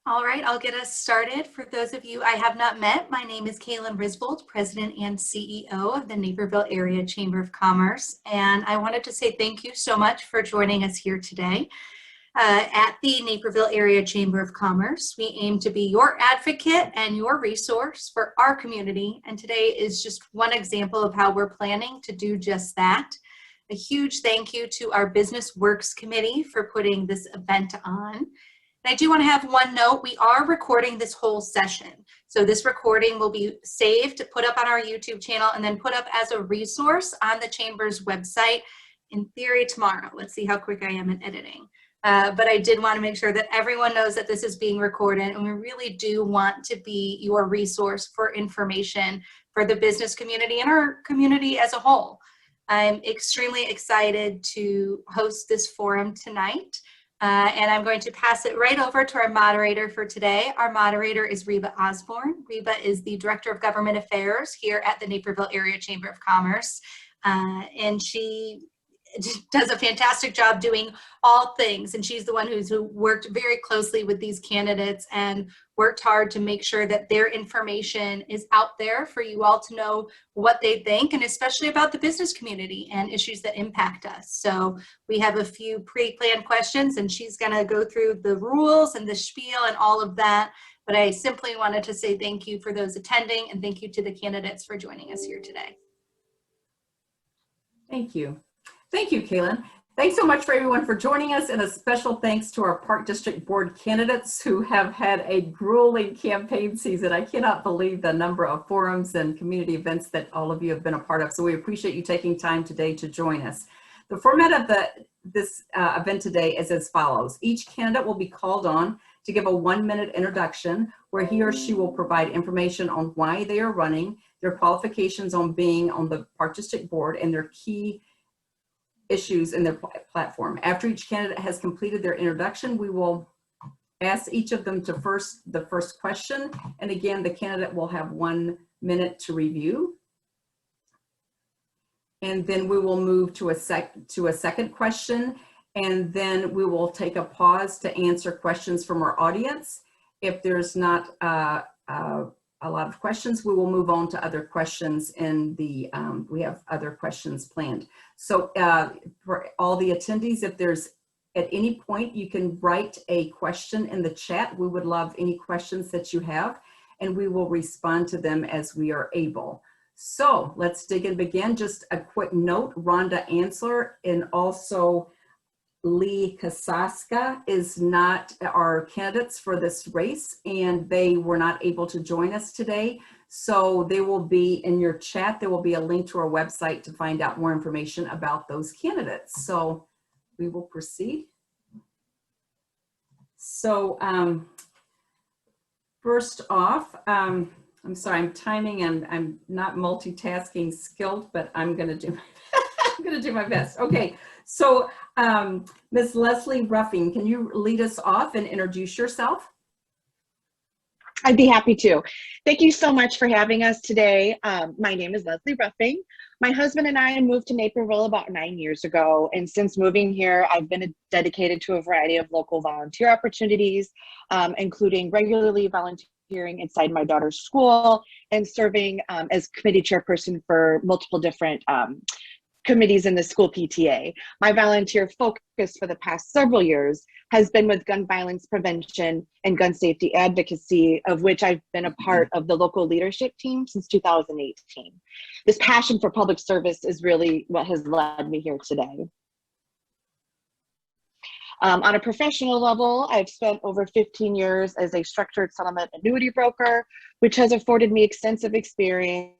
All right, I'll get us started. For those of you I have not met, my name is Kaylin Risbold, President and CEO of the Naperville Area Chamber of Commerce, and I wanted to say thank you so much for joining us here today. At the Naperville Area Chamber of Commerce, we aim to be your advocate and your resource for our community, and today is just one example of how we're planning to do just that. A huge thank you to our Business Works Committee for putting this event on. And I do want to have one note. We are recording this whole session. So this recording will be saved, put up on our YouTube channel, and then put up as a resource on the Chamber's website in theory tomorrow. Let's see how quick I am in editing. But I did want to make sure that everyone knows that this is being recorded, and we really do want to be your resource for information for the business community and our community as a whole. I'm extremely excited to host this forum tonight. And I'm going to pass it right over to our moderator for today. Our moderator is Reba Osborne. Reba is the Director of Government Affairs here at the Naperville Area Chamber of Commerce. And she does a fantastic job doing all things. And she's the one who worked very closely with these candidates and worked hard to make sure that their information is out there for you all to know what they think, and especially about the business community and issues that impact us. So we have a few pre-planned questions, and she's going to go through the rules and the spiel and all of that. But I simply wanted to say thank you for those attending, and thank you to the candidates for joining us here today. Thank you. Thank you, Kaylin. Thanks so much for everyone for joining us, and a special thanks to our Park District Board candidates who have had a grueling campaign season. I cannot believe the number of forums and community events that all of you have been a part of, so we appreciate you taking time today to join us. The format of this event today is as follows. Each candidate will be called on to give a 1-minute introduction where he or she will provide information on why they are running, their qualifications on being on the Park District Board, and their key issues in their platform. After each candidate has completed their introduction, we will ask each of them to the first question. And again, the candidate will have 1 minute to review. And then we will move to a second question. And then we will take a pause to answer questions from our audience. If there's not a lot of questions, we will move on to other questions in the, we have other questions planned. So for all the attendees, if there's at any point, you can write a question in the chat. We would love any questions that you have, and we will respond to them as we are able. So let's dig and begin. Just a quick note, Rhonda Ansler and also Lee Kasaska is not our candidates for this race, and they were not able to join us today. So they will be in your chat. There will be a link to our website to find out more information about those candidates. So we will proceed. So first off, I'm sorry, I'm timing and I'm not multitasking skilled, but I'm going to do I'm going to do my best. Okay. So Ms. Leslie Ruffing, can you lead us off and introduce yourself? I'd be happy to. Thank you so much for having us today. My name is Leslie Ruffing. My husband and I moved to Naperville about 9 years ago, and since moving here, I've been dedicated to a variety of local volunteer opportunities, including regularly volunteering inside my daughter's school and serving as committee chairperson for multiple different committees in the school PTA. My volunteer focus for the past several years has been with gun violence prevention and gun safety advocacy, of which I've been a part of the local leadership team since 2018. This passion for public service is really what has led me here today. On a professional level, I've spent over 15 years as a structured settlement annuity broker, which has afforded me extensive experience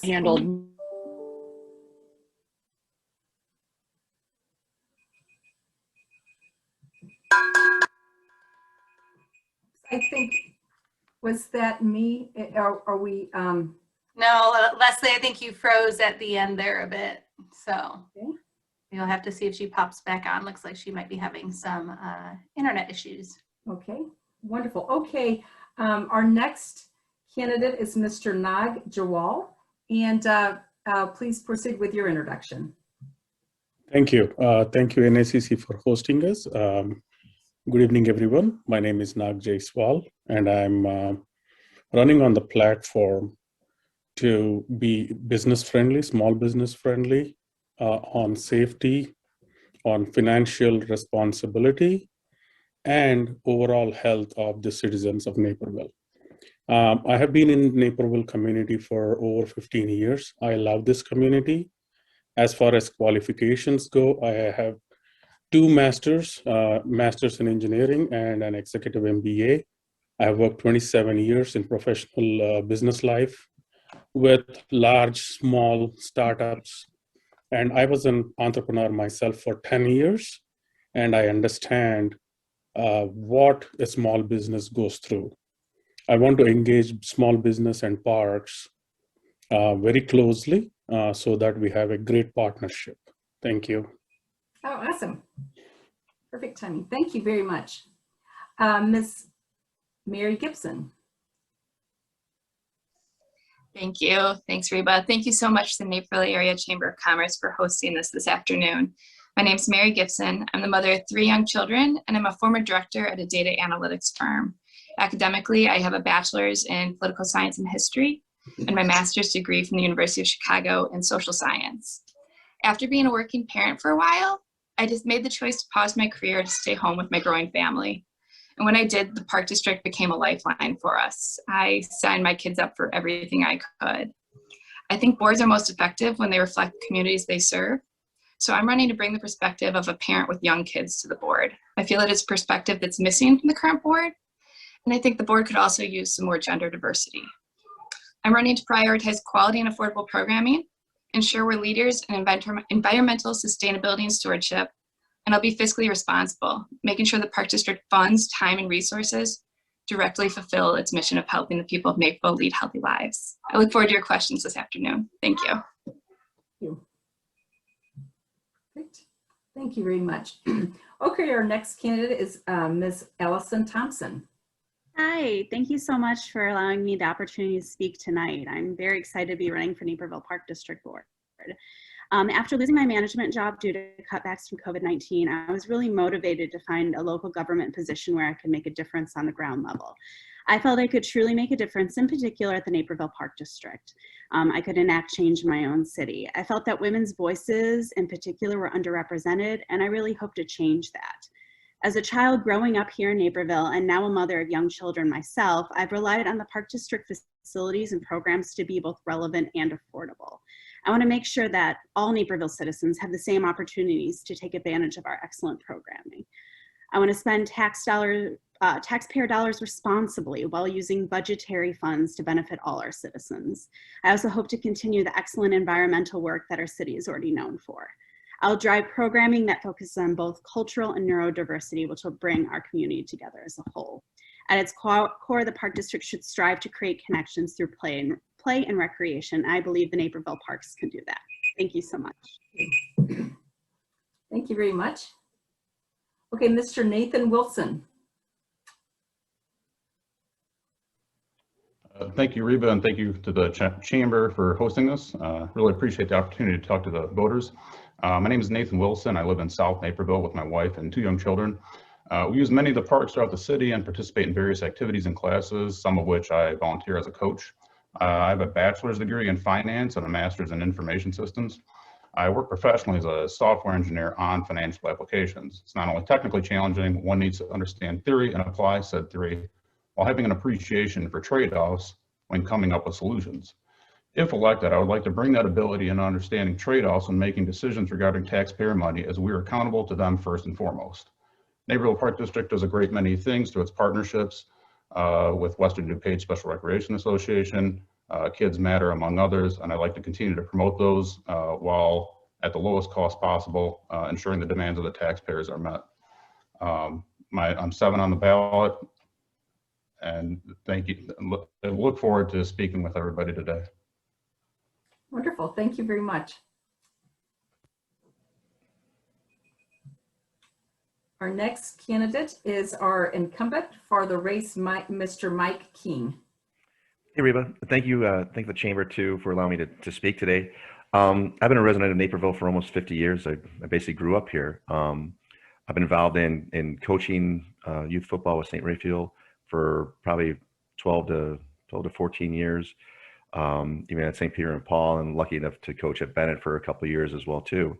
handled. I think, was that me? Are we? No, Leslie, I think you froze at the end there a bit. So Okay. you'll have to see if she pops back on. Looks like she might be having some internet issues. Okay, wonderful. Okay, our next candidate is Mr. Nag Jawal, and please proceed with your introduction. Thank you. Thank you, NACC, for hosting us. Good evening, everyone. My name is Nag Jaiswal, and I'm running on the platform to be business friendly, small business friendly, on safety, on financial responsibility, and overall health of the citizens of Naperville. I have been in Naperville community for over 15 years. I love this community. As far as qualifications go, I have two masters in engineering and an executive MBA. I have worked 27 years in professional business life with large, small startups. And I was an entrepreneur myself for 10 years, and I understand what a small business goes through. I want to engage small business and parks very closely so that we have a great partnership. Thank you. Oh, awesome. Perfect timing. Thank you very much. Ms. Mary Gibson. Thank you. Thanks, Reba. Thank you so much to the Naperville Area Chamber of Commerce for hosting this afternoon. My name is Mary Gibson. I'm the mother of 3 young children, and I'm a former director at a data analytics firm. Academically, I have a bachelor's in political science and history and my master's degree from the University of Chicago in social science. After being a working parent for a while, I just made the choice to pause my career to stay home with my growing family. And when I did, the Park District became a lifeline for us. I signed my kids up for everything I could. I think boards are most effective when they reflect the communities they serve. So I'm running to bring the perspective of a parent with young kids to the board. I feel it is a perspective that's missing from the current board. And I think the board could also use some more gender diversity. I'm running to prioritize quality and affordable programming, ensure we're leaders in environmental sustainability and stewardship, and I'll be fiscally responsible, making sure the Park District funds, time, and resources directly fulfill its mission of helping the people of Naperville lead healthy lives. I look forward to your questions this afternoon. Thank you. Thank you. Great. Thank you very much. Okay, our next candidate is Ms. Allison Thompson. Hi, thank you so much for allowing me the opportunity to speak tonight. I'm very excited to be running for Naperville Park District Board. After losing my management job due to cutbacks from COVID-19, I was really motivated to find a local government position where I could make a difference on the ground level. I felt I could truly make a difference, in particular at the Naperville Park District. I could enact change in my own city. I felt that women's voices in particular were underrepresented, and I really hope to change that. As a child growing up here in Naperville and now a mother of young children myself, I've relied on the Park District facilities and programs to be both relevant and affordable. I want to make sure that all Naperville citizens have the same opportunities to take advantage of our excellent programming. I want to spend taxpayer dollars responsibly while using budgetary funds to benefit all our citizens. I also hope to continue the excellent environmental work that our city is already known for. I'll drive programming that focuses on both cultural and neurodiversity, which will bring our community together as a whole. At its core, the Park District should strive to create connections through play and recreation. I believe the Naperville Parks can do that. Thank you so much. Thank you very much. Okay, Mr. Nathan Wilson. Thank you, Reba, and thank you to the Chamber for hosting this. Really appreciate the opportunity to talk to the voters. My name is Nathan Wilson. I live in South Naperville with my wife and 2 young children. We use many of the parks throughout the city and participate in various activities and classes, some of which I volunteer as a coach. I have a bachelor's degree in finance and a master's in information systems. I work professionally as a software engineer on financial applications. It's not only technically challenging, one needs to understand theory and apply said theory while having an appreciation for trade-offs when coming up with solutions. If elected, I would like to bring that ability and understanding trade-offs when making decisions regarding taxpayer money, as we are accountable to them first and foremost. Naperville Park District does a great many things through its partnerships with Western DuPage Special Recreation Association, Kids Matter, among others, and I'd like to continue to promote those while at the lowest cost possible, ensuring the demands of the taxpayers are met. I'm 7 on the ballot, and thank you. I look forward to speaking with everybody today. Wonderful, thank you very much. Our next candidate is our incumbent for the race, Mr. Mike King. Hey, Reba. Thank you. Thank the Chamber too for allowing me to speak today. I've been a resident of Naperville for almost 50 years. I basically grew up here. I've been involved in coaching youth football with St. Raphael for probably 12 to 14 years. Even at St. Peter and Paul, and lucky enough to coach at Bennett for a couple of years as well too.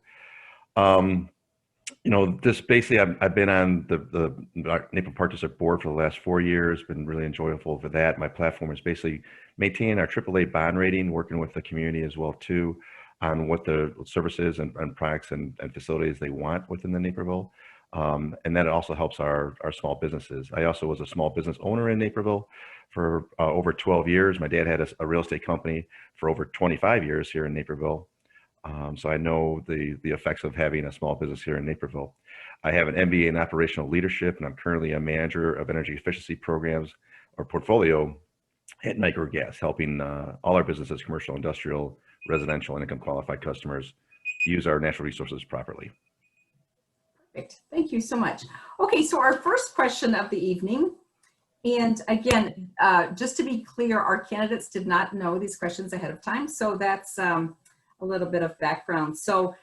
This basically, I've been on the Naperville Park District Board for the last 4 years, been really enjoyable for that. My platform is basically maintaining our AAA bond rating, working with the community as well too, on what the services and products and facilities they want within the Naperville. And that also helps our small businesses. I also was a small business owner in Naperville for over 12 years. My dad had a real estate company for over 25 years here in Naperville. So I know the effects of having a small business here in Naperville. I have an MBA in operational leadership, and I'm currently a manager of energy efficiency programs or portfolio at Niagara Gas, helping all our businesses, commercial, industrial, residential, and income qualified customers use our natural resources properly. Perfect. Thank you so much. Okay, so our first question of the evening, and again, just to be clear, our candidates did not know these questions ahead of time, so that's a little bit of background. So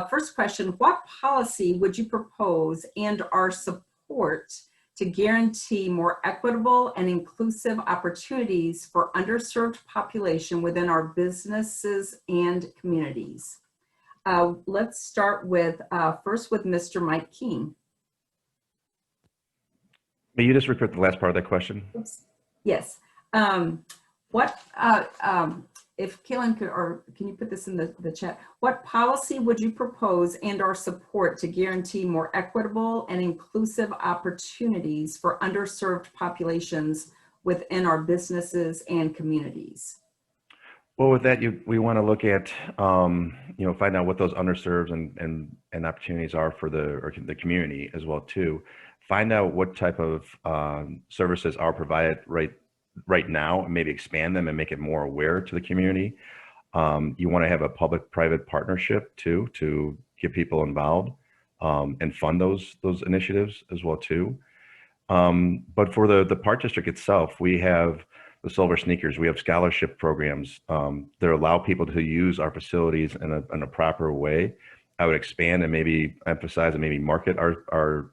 first question, what policy would you propose and our support to guarantee more equitable and inclusive opportunities for underserved population within our businesses and communities? Let's start with first with Mr. Mike King. May you just repeat the last part of that question? Oops. Yes. If Kaylin could, or can you put this in the chat? What policy would you propose and our support to guarantee more equitable and inclusive opportunities for underserved populations within our businesses and communities? Well, with that, we want to look at, find out what those underserved and opportunities are for the community as well too. Find out what type of services are provided right now, and maybe expand them and make it more aware to the community. You want to have a public-private partnership too, to get people involved and fund those initiatives as well too. But for the Park District itself, we have the Silver Sneakers. We have scholarship programs that allow people to use our facilities in a proper way. I would expand and maybe emphasize and maybe market our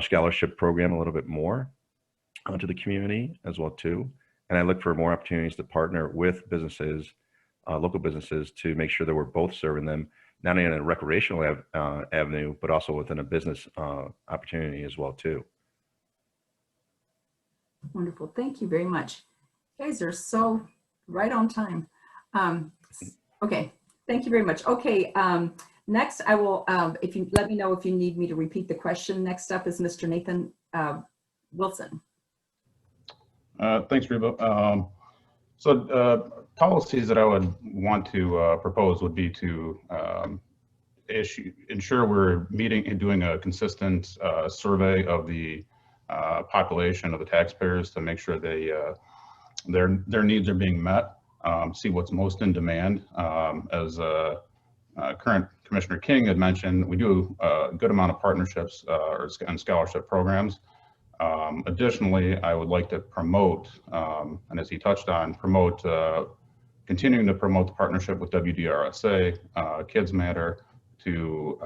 scholarship program a little bit more to the community as well too. And I look for more opportunities to partner with businesses, local businesses, to make sure that we're both serving them, not only in a recreational avenue, but also within a business opportunity as well too. Wonderful. Thank you very much. You guys are so right on time. Okay. Thank you very much. Okay. Next, I will, if you let me know if you need me to repeat the question. Next up is Mr. Nathan Wilson. Thanks, Reba. Policies that I would want to propose would be to ensure we're meeting and doing a consistent survey of the population of the taxpayers to make sure their needs are being met. See what's most in demand. As current Commissioner King had mentioned, we do a good amount of partnerships and scholarship programs. Additionally, I would like to promote, and as he touched on, continuing to promote the partnership with WDRSA, Kids Matter, to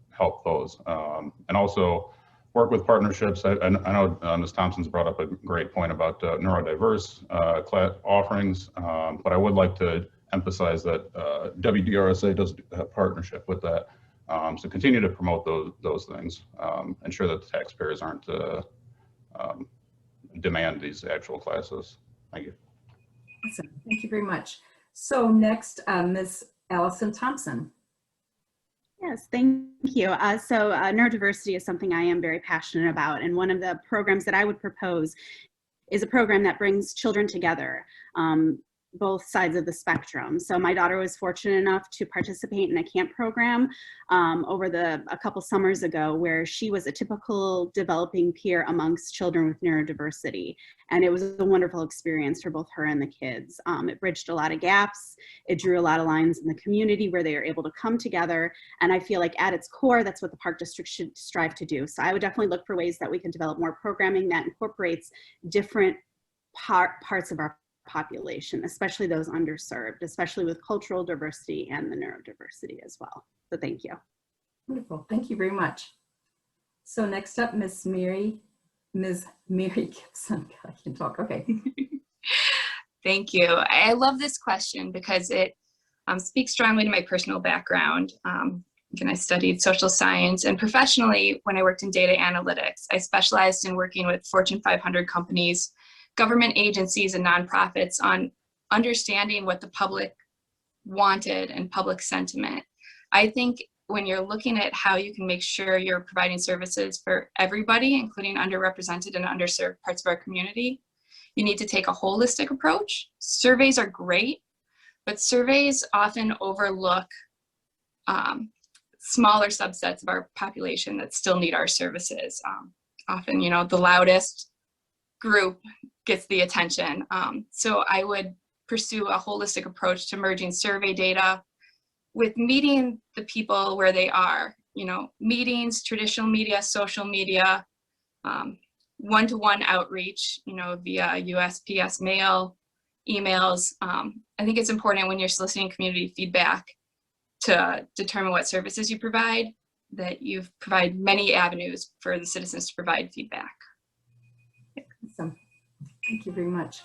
help those. And also work with partnerships. I know Ms. Thompson's brought up a great point about neurodiverse class offerings, but I would like to emphasize that WDRSA does have partnership with that. So continue to promote those things, ensure that the taxpayers aren't demand these actual classes. Thank you. Awesome. Thank you very much. So next, Ms. Allison Thompson. Yes, thank you. So neurodiversity is something I am very passionate about, and one of the programs that I would propose is a program that brings children together, both sides of the spectrum. So my daughter was fortunate enough to participate in a camp program over a couple summers ago, where she was a typical developing peer amongst children with neurodiversity. And it was a wonderful experience for both her and the kids. It bridged a lot of gaps. It drew a lot of lines in the community where they are able to come together. And I feel like at its core, that's what the Park District should strive to do. So I would definitely look for ways that we can develop more programming that incorporates different parts of our population, especially those underserved, especially with cultural diversity and the neurodiversity as well. So thank you. Wonderful. Thank you very much. So next up, Ms. Mary Gibson. I can talk. Okay. Thank you. I love this question because it speaks strongly to my personal background. Again, I studied social science, and professionally, when I worked in data analytics, I specialized in working with Fortune 500 companies, government agencies, and nonprofits on understanding what the public wanted and public sentiment. I think when you're looking at how you can make sure you're providing services for everybody, including underrepresented and underserved parts of our community, you need to take a holistic approach. Surveys are great, but surveys often overlook smaller subsets of our population that still need our services. Often, you know, the loudest group gets the attention. So I would pursue a holistic approach to merging survey data with meeting the people where they are. You know, meetings, traditional media, social media, one-to-one outreach, you know, via USPS mail, emails. I think it's important when you're soliciting community feedback to determine what services you provide, that you provide many avenues for the citizens to provide feedback. Awesome. Thank you very much.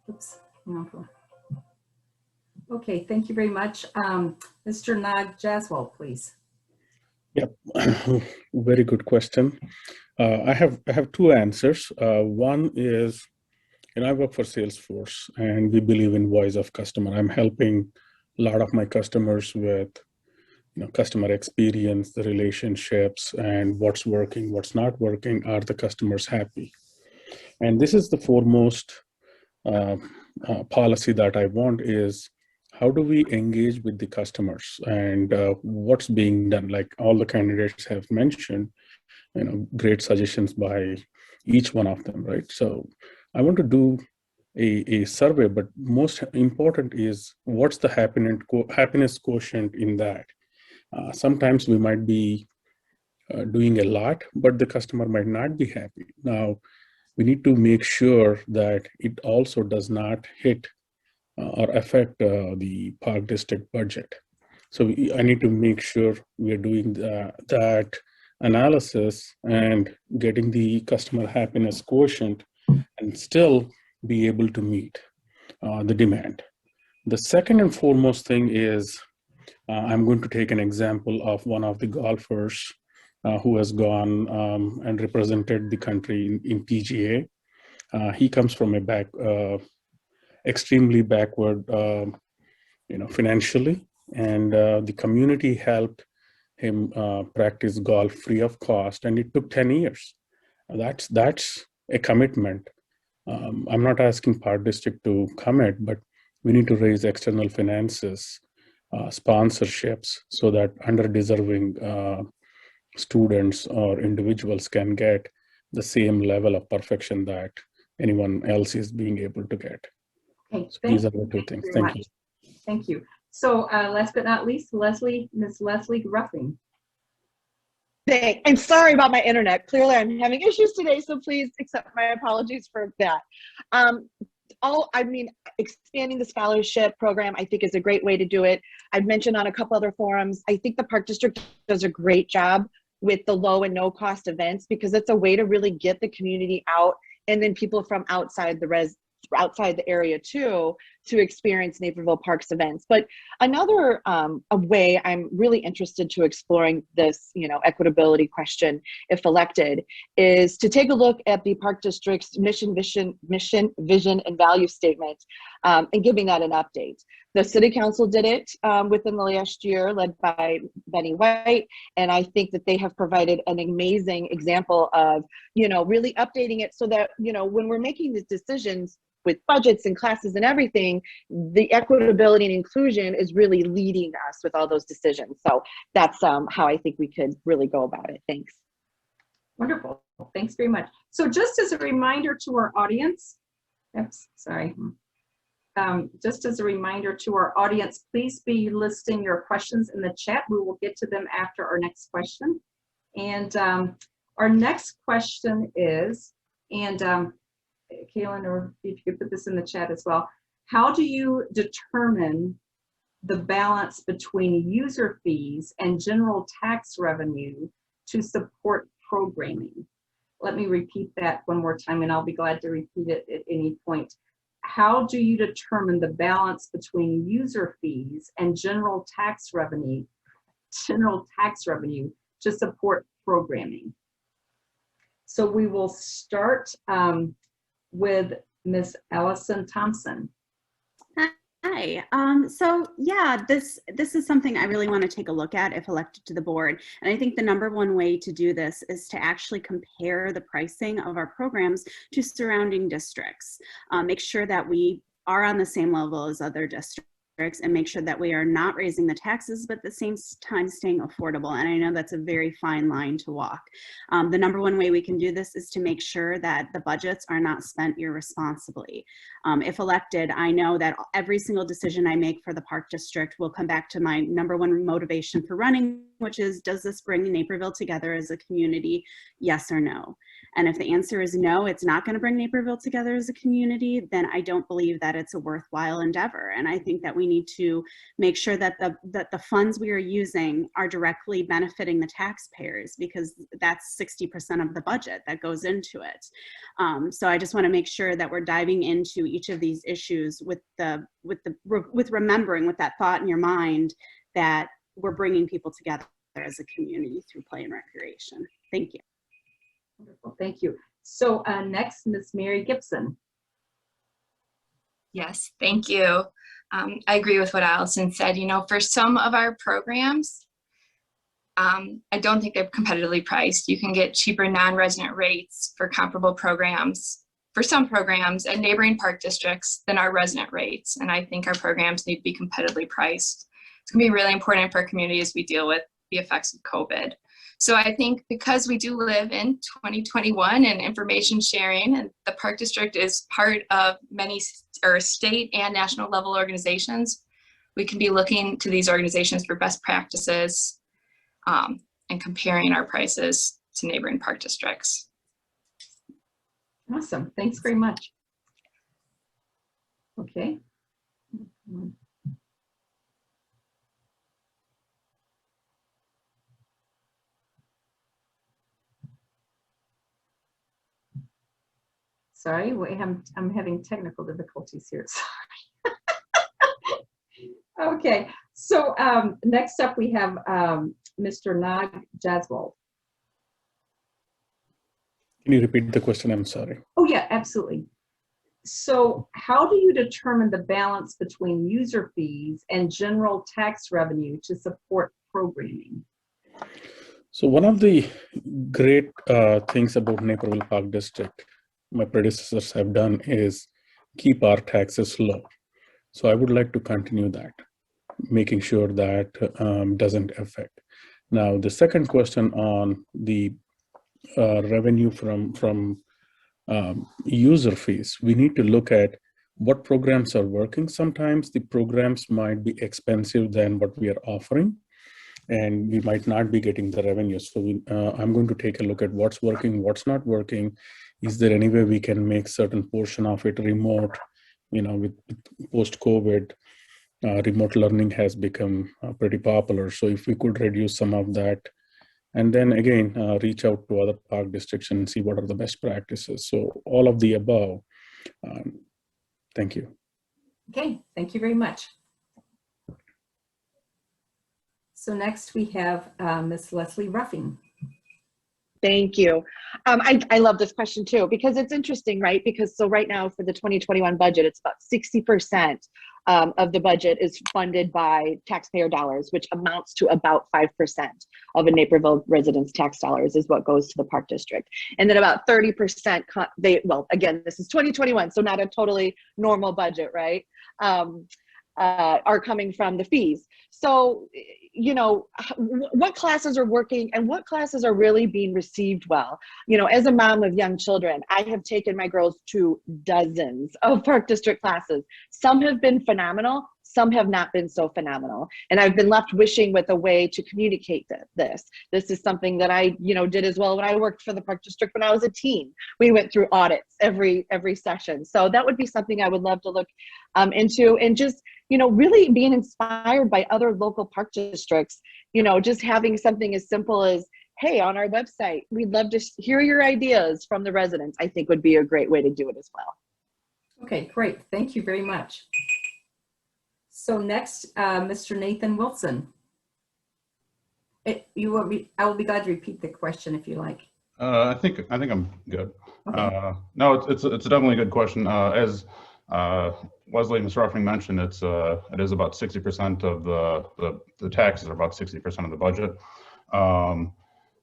Oops. Okay, thank you very much. Mr. Nag Jaswal, please. Yep, very good question. I have two answers. One is, I work for Salesforce, and we believe in voice of customer. I'm helping a lot of my customers with, customer experience, the relationships, and what's working, what's not working. Are the customers happy? And this is the foremost policy that I want is, how do we engage with the customers and what's being done? Like all the candidates have mentioned, great suggestions by each one of them, right? So I want to do a survey, but most important is what's the happiness quotient in that? Sometimes we might be doing a lot, but the customer might not be happy. Now, we need to make sure that it also does not hit or affect the park district budget. So I need to make sure we're doing that analysis and getting the customer happiness quotient and still be able to meet the demand. The second and foremost thing is, I'm going to take an example of one of the golfers who has gone and represented the country in PGA. He comes from a extremely backward, financially, and the community helped him practice golf free of cost, and it took 10 years. That's a commitment. I'm not asking Park District to commit, but we need to raise external finances, sponsorships, so that under-deserving students or individuals can get the same level of perfection that anyone else is being able to get. Okay, So these are the two things. Thank you. Thank you. So last but not least, Ms. Leslie Ruffing. I'm sorry about my internet. Clearly I'm having issues today, so please accept my apologies for that. Expanding the scholarship program, I think, is a great way to do it. I've mentioned on a couple other forums, I think the Park District does a great job with the low and no cost events, because it's a way to really get the community out, and then people from outside the area too, to experience Naperville Parks events. But another a way I'm really interested to exploring this, equitability question, if elected, is to take a look at the Park District's mission, vision, and value statement, and giving that an update. The City Council did it within the last year, led by Benny White, and I think that they have provided an amazing example of, really updating it so that, when we're making these decisions with budgets and classes and everything, the equitability and inclusion is really leading us with all those decisions. So that's how I think we could really go about it. Thanks. Wonderful. Thanks very much. So just as a reminder to our audience, just as a reminder to our audience, please be listing your questions in the chat. We will get to them after our next question. And our next question is, Kaylin, or if you could put this in the chat as well, how do you determine the balance between user fees and general tax revenue to support programming? Let me repeat that one more time, and I'll be glad to repeat it at any point. How do you determine the balance between user fees and general tax revenue to support programming? So we will start with Ms. Allison Thompson. Hi. So yeah, this is something I really want to take a look at if elected to the board. And I think the number one way to do this is to actually compare the pricing of our programs to surrounding districts. Make sure that we are on the same level as other districts, and make sure that we are not raising the taxes, but at the same time staying affordable. And I know that's a very fine line to walk. The number one way we can do this is to make sure that the budgets are not spent irresponsibly. If elected, I know that every single decision I make for the Park District will come back to my number one motivation for running, which is, does this bring Naperville together as a community? Yes or no? And if the answer is no, it's not going to bring Naperville together as a community, then I don't believe that it's a worthwhile endeavor. And I think that we need to make sure that the funds we are using are directly benefiting the taxpayers, because that's 60% of the budget that goes into it. So I just want to make sure that we're diving into each of these issues with remembering, with that thought in your mind, that we're bringing people together as a community through play and recreation. Thank you. Wonderful, thank you. So next, Ms. Mary Gibson. Yes, thank you. I agree with what Allison said. You know, for some of our programs, I don't think they're competitively priced. You can get cheaper non-resident rates for comparable programs, for some programs at neighboring park districts, than our resident rates. And I think our programs need to be competitively priced. It's gonna be really important for our community as we deal with the effects of COVID. So I think because we do live in 2021 and information sharing, and the Park District is part of many state and national level organizations, we can be looking to these organizations for best practices and comparing our prices to neighboring park districts. Awesome, thanks very much. Okay. Sorry, I'm having technical difficulties here. Sorry. Okay, so next up we have Mr. Nag Jaswal. Can you repeat the question? I'm sorry. Oh yeah, absolutely. So how do you determine the balance between user fees and general tax revenue to support programming? So one of the great things about Naperville Park District my predecessors have done is keep our taxes low. So I would like to continue that, making sure that doesn't affect. Now, the second question on the revenue from user fees, we need to look at what programs are working. Sometimes the programs might be expensive than what we are offering, and we might not be getting the revenue. So I'm going to take a look at what's working, what's not working. Is there any way we can make certain portion of it remote? You know, with post-COVID, remote learning has become pretty popular. So if we could reduce some of that, and then again, reach out to other park districts and see what are the best practices. So all of the above. Thank you. Okay, thank you very much. So next we have Ms. Leslie Ruffing. Thank you. I love this question too, because it's interesting, right? Because so right now for the 2021 budget, it's about 60% of the budget is funded by taxpayer dollars, which amounts to about 5% of a Naperville resident's tax dollars is what goes to the Park District. And then about 30%, well, again, this is 2021, so not a totally normal budget, right? Are coming from the fees. So, you know, what classes are working and what classes are really being received well? You know, as a mom of young children, I have taken my girls to dozens of Park District classes. Some have been phenomenal, some have not been so phenomenal. And I've been left wishing with a way to communicate this. This is something that I, did as well when I worked for the Park District when I was a teen. We went through audits every session. So that would be something I would love to look into, and just, really being inspired by other local park districts, just having something as simple as, hey, on our website, we'd love to hear your ideas from the residents, I think would be a great way to do it as well. Okay, great. Thank you very much. So next, Mr. Nathan Wilson. I will be glad to repeat the question if you like. I think I'm good. Okay. No, it's definitely a good question. As Leslie and Ms. Ruffing mentioned, it is about 60% of the taxes are about 60% of the budget.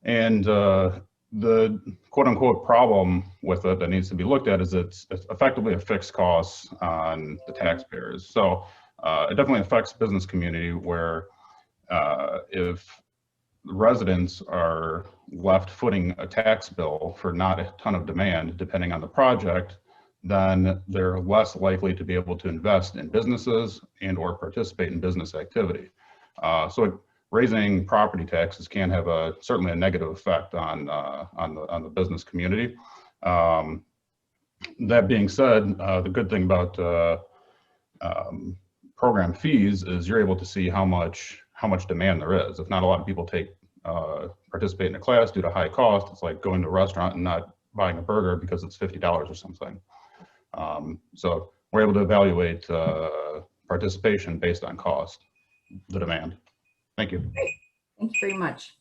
And the quote unquote problem with it that needs to be looked at is it's effectively a fixed cost on the taxpayers. So it definitely affects business community where if residents are left footing a tax bill for not a ton of demand, depending on the project, then they're less likely to be able to invest in businesses and or participate in business activity. So raising property taxes can have certainly a negative effect on the business community. That being said, the good thing about program fees is you're able to see how much demand there is. If not a lot of people participate in a class due to high cost, it's like going to a restaurant and not buying a burger because it's $50 or something. So we're able to evaluate participation based on cost, the demand. Thank you. Great. Thank you very much.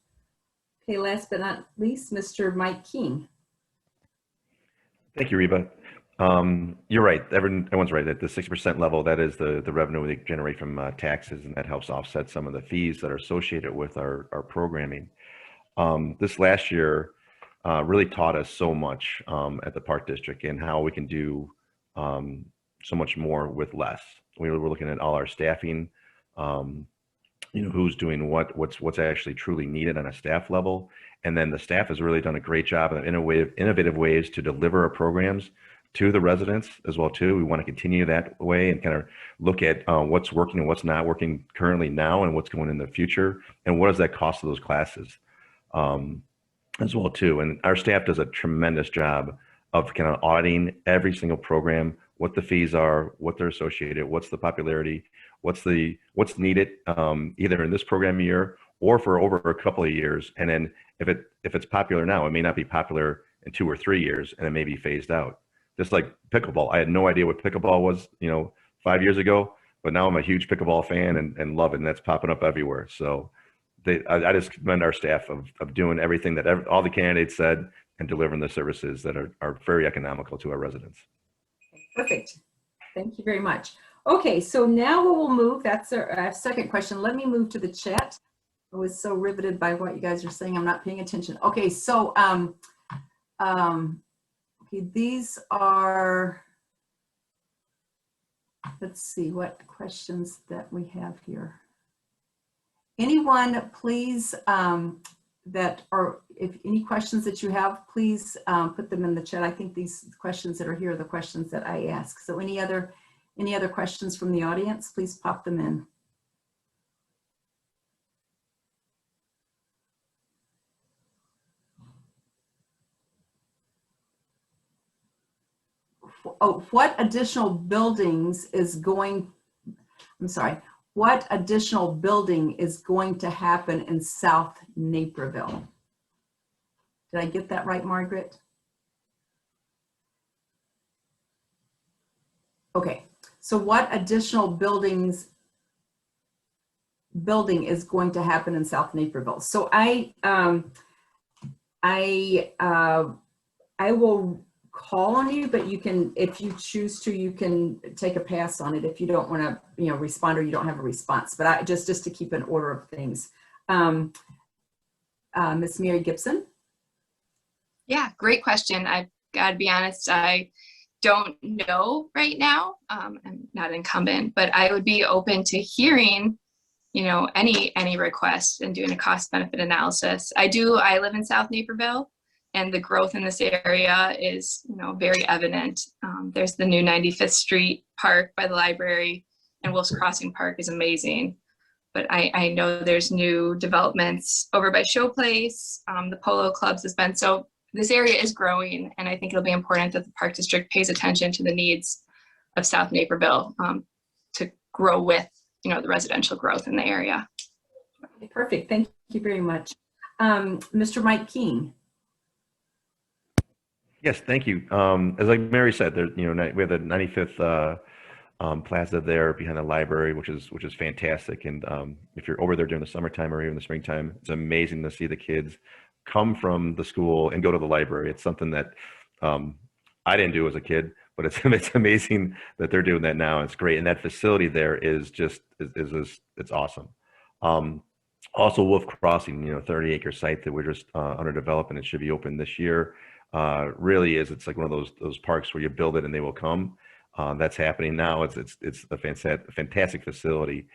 Okay, last but not least, Mr. Mike King. Thank you, Reba. You're right. Everyone's right. At the 6% level, that is the revenue we generate from taxes, and that helps offset some of the fees that are associated with our programming. This last year really taught us so much at the Park District and how we can do so much more with less. We were looking at all our staffing, who's doing what's actually truly needed on a staff level. And then the staff has really done a great job of innovative ways to deliver our programs to the residents as well too. We want to continue that way and kind of look at what's working and what's not working currently now and what's going in the future and what does that cost of those classes as well too. And our staff does a tremendous job of kind of auditing every single program, what the fees are, what they're associated, what's the popularity, what's needed either in this program year or for over a couple of years. And then if it's popular now, it may not be popular in 2 or 3 years and it may be phased out. Just like pickleball. I had no idea what pickleball was, 5 years ago, but now I'm a huge pickleball fan and love it, and that's popping up everywhere. So I just commend our staff of doing everything that all the candidates said and delivering the services that are very economical to our residents. Perfect. Thank you very much. Okay, so now we will move. That's our second question. Let me move to the chat. I was so riveted by what you guys are saying. I'm not paying attention. Okay, so okay, these are, let's see what questions that we have here. Anyone, please, if any questions that you have, please put them in the chat. I think these questions that are here are the questions that I ask. So any other questions from the audience, please pop them in. Oh, what additional buildings is going, what additional building is going to happen in South Naperville? Did I get that right, Margaret? Okay, so what additional building is going to happen in South Naperville? So I will call on you, but you can, if you choose to, you can take a pass on it if you don't want to, respond or you don't have a response. But just to keep an order of things. Miss Mary Gibson. Yeah, great question. I've got to be honest, I don't know right now. I'm not incumbent, but I would be open to hearing, any requests and doing a cost benefit analysis. I live in South Naperville, and the growth in this area is, very evident. There's the new 95th Street Park by the library. and Wolf's Crossing Park is amazing. But I know there's new developments over by Showplace. The Polo Clubs has been, so this area is growing, and I think it'll be important that the Park District pays attention to the needs of South Naperville to grow with, the residential growth in the area. Okay, perfect. Thank you very much. Mr. Mike King. Yes, thank you. As like Mary said, there, we have the 95th plaza there behind the library, which is fantastic. And if you're over there during the summertime or even the springtime, it's amazing to see the kids come from the school and go to the library. It's something that I didn't do as a kid, but it's amazing that they're doing that now. It's great, and that facility there is just it's awesome. Also, Wolf Crossing, 30-acre site that we're just under development. It should be open this year. Really is. It's like one of those parks where you build it and they will come. That's happening now. It's a fantastic facility.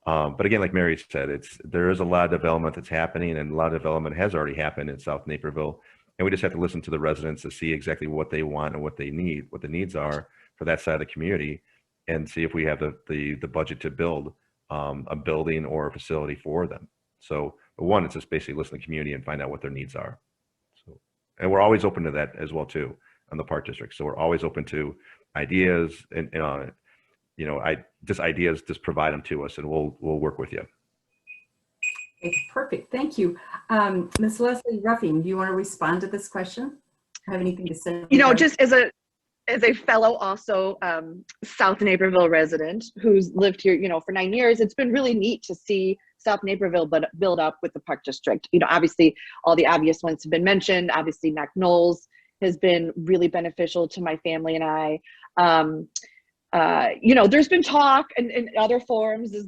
But again, like Mary said, there is a lot of development that's happening, and a lot of development has already happened in South Naperville. And we just have to listen to the residents to see exactly what they want and what they need, what the needs are for that side of the community, and see if we have the budget to build a building or a facility for them. So one, it's just basically listen to the community and find out what their needs are. So, and we're always open to that as well too on the Park District. So we're always open to ideas and just ideas, just provide them to us and we'll work with you. Okay, perfect. Thank you. Ms. Leslie Ruffing, do you want to respond to this question? Have anything to say? Just as a fellow also South Naperville resident who's lived here, for 9 years, it's been really neat to see South Naperville build up with the Park District. Obviously all the obvious ones have been mentioned. Obviously Mac Knowles has been really beneficial to my family and I. There's been talk in other forums, as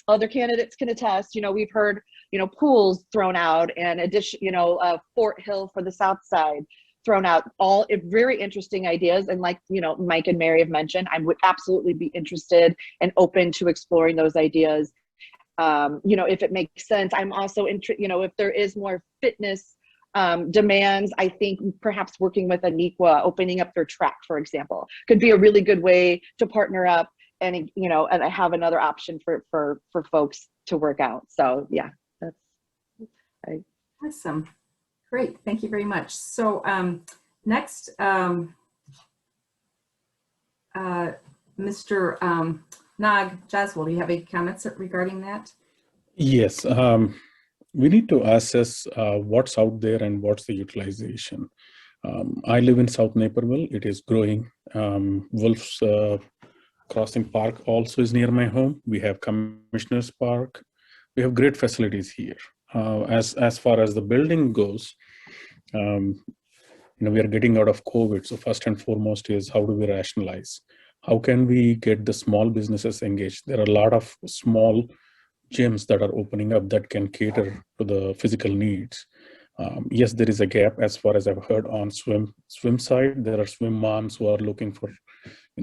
other candidates can attest. We've heard, pools thrown out and Fort Hill for the South Side thrown out, all very interesting ideas. And like, Mike and Mary have mentioned, I would absolutely be interested and open to exploring those ideas. If it makes sense. I'm also if there is more fitness demands, I think perhaps working with Aniqua, opening up their track, for example, could be a really good way to partner up and and have another option for folks to work out. So yeah, that's right. Awesome. Great. Thank you very much. So next, Mr. Nag Jaswal, do you have any comments regarding that? Yes. We need to assess what's out there and what's the utilization. I live in South Naperville. It is growing. Wolf's Crossing Park also is near my home. We have Commissioner's Park. We have great facilities here. As far as the building goes, we are getting out of COVID. So first and foremost is how do we rationalize? How can we get the small businesses engaged? There are a lot of small gyms that are opening up that can cater to the physical needs. Yes, there is a gap as far as I've heard on swim side. There are swim moms who are looking for,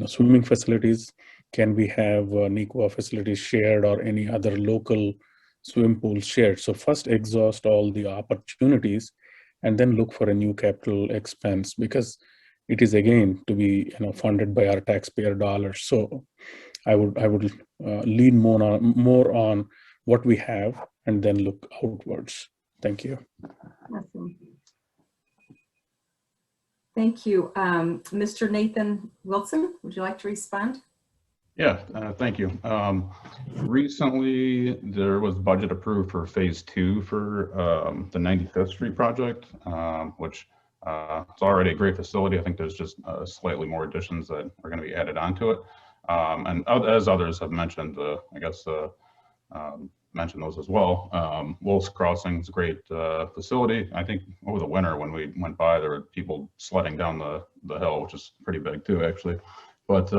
swimming facilities. Can we have NEQA facilities shared or any other local swim pool shared? So first exhaust all the opportunities and then look for a new capital expense, because it is again to be funded by our taxpayer dollars. So I would lean more on what we have and then look outwards. Thank you. Awesome. Thank you. Mr. Nathan Wilson, would you like to respond? Yeah, thank you. Recently, there was budget approved for phase 2 for the 95th Street project, which it's already a great facility. I think there's just slightly more additions that are going to be added onto it. And as others have mentioned, mention those as well. Wolf's Crossing is a great facility. I think over the winter when we went by, there were people sledding down the hill, which is pretty big too, actually. But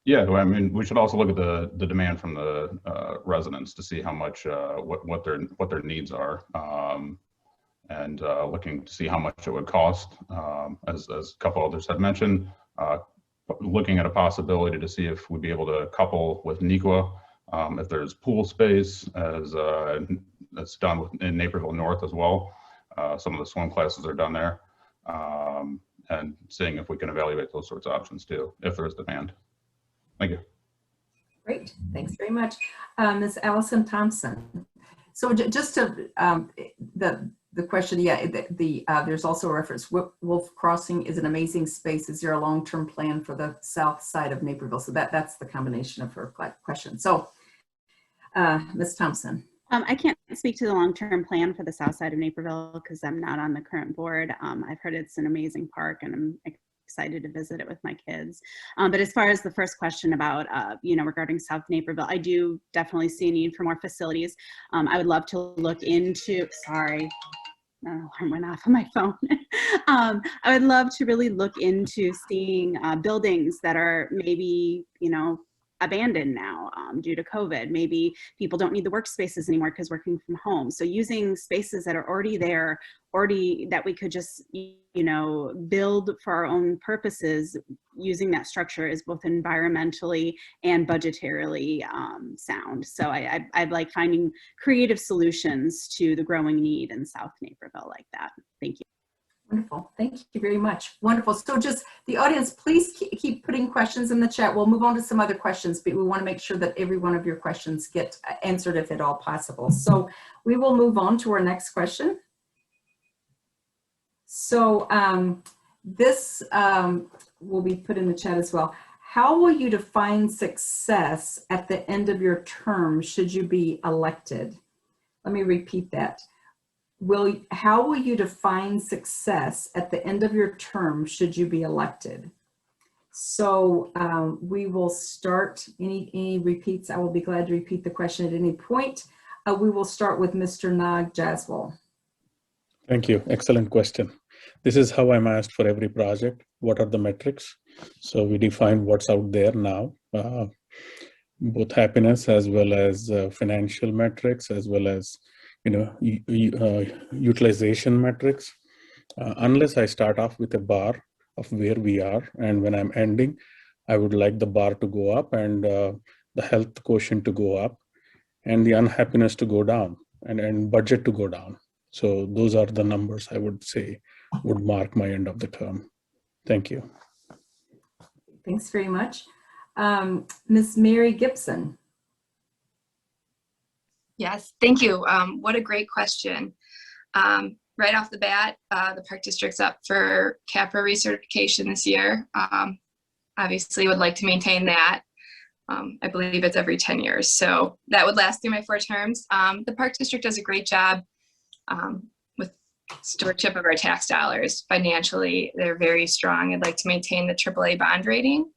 yeah, I mean, we should also look at the demand from the residents to see how much what their needs are, and looking to see how much it would cost. As a couple others have mentioned, looking at a possibility to see if we'd be able to couple with NEQA. If there's pool space, as that's done in Naperville North as well. Some of the swim classes are done there, and seeing if we can evaluate those sorts of options too, if there is demand. Thank you. Great, thanks very much. Ms. Allison Thompson. So just to, the question, yeah, there's also a reference, Wolf Crossing is an amazing space. Is there a long-term plan for the south side of Naperville? So that's the combination of her question. So Ms. Thompson. I can't speak to the long-term plan for the south side of Naperville because I'm not on the current board. I've heard it's an amazing park and I'm excited to visit it with my kids. But as far as the first question about, regarding South Naperville, I do definitely see a need for more facilities. I would love to look into, sorry, my alarm went off on my phone. I would love to really look into seeing buildings that are maybe, abandoned now due to COVID. Maybe people don't need the workspaces anymore because working from home. So using spaces that are already there, that we could just, build for our own purposes, using that structure is both environmentally and budgetarily sound. So I like finding creative solutions to the growing need in South Naperville like that. Thank you. Wonderful. Thank you very much. Wonderful. So just the audience, please keep putting questions in the chat. We'll move on to some other questions, but we want to make sure that every one of your questions get answered if at all possible. So we will move on to our next question. So this will be put in the chat as well. How will you define success at the end of your term should you be elected? Let me repeat that. How will you define success at the end of your term should you be elected? So we will start, any repeats, I will be glad to repeat the question at any point. We will start with Mr. Nag Jaswal. Thank you. Excellent question. This is how I'm asked for every project. What are the metrics? So we define what's out there now, both happiness as well as financial metrics, as well as utilization metrics. Unless I start off with a bar of where we are, and when I'm ending, I would like the bar to go up and the health quotient to go up and the unhappiness to go down and budget to go down. So those are the numbers I would say would mark my end of the term. Thank you. Thanks very much. Ms. Mary Gibson. Yes, thank you. What a great question. Right off the bat, the Park District's up for CAPRA recertification this year. Obviously would like to maintain that. I believe it's every 10 years. So that would last through my 4 terms. The Park District does a great job with stewardship of our tax dollars. Financially, they're very strong. I'd like to maintain the AAA bond rating.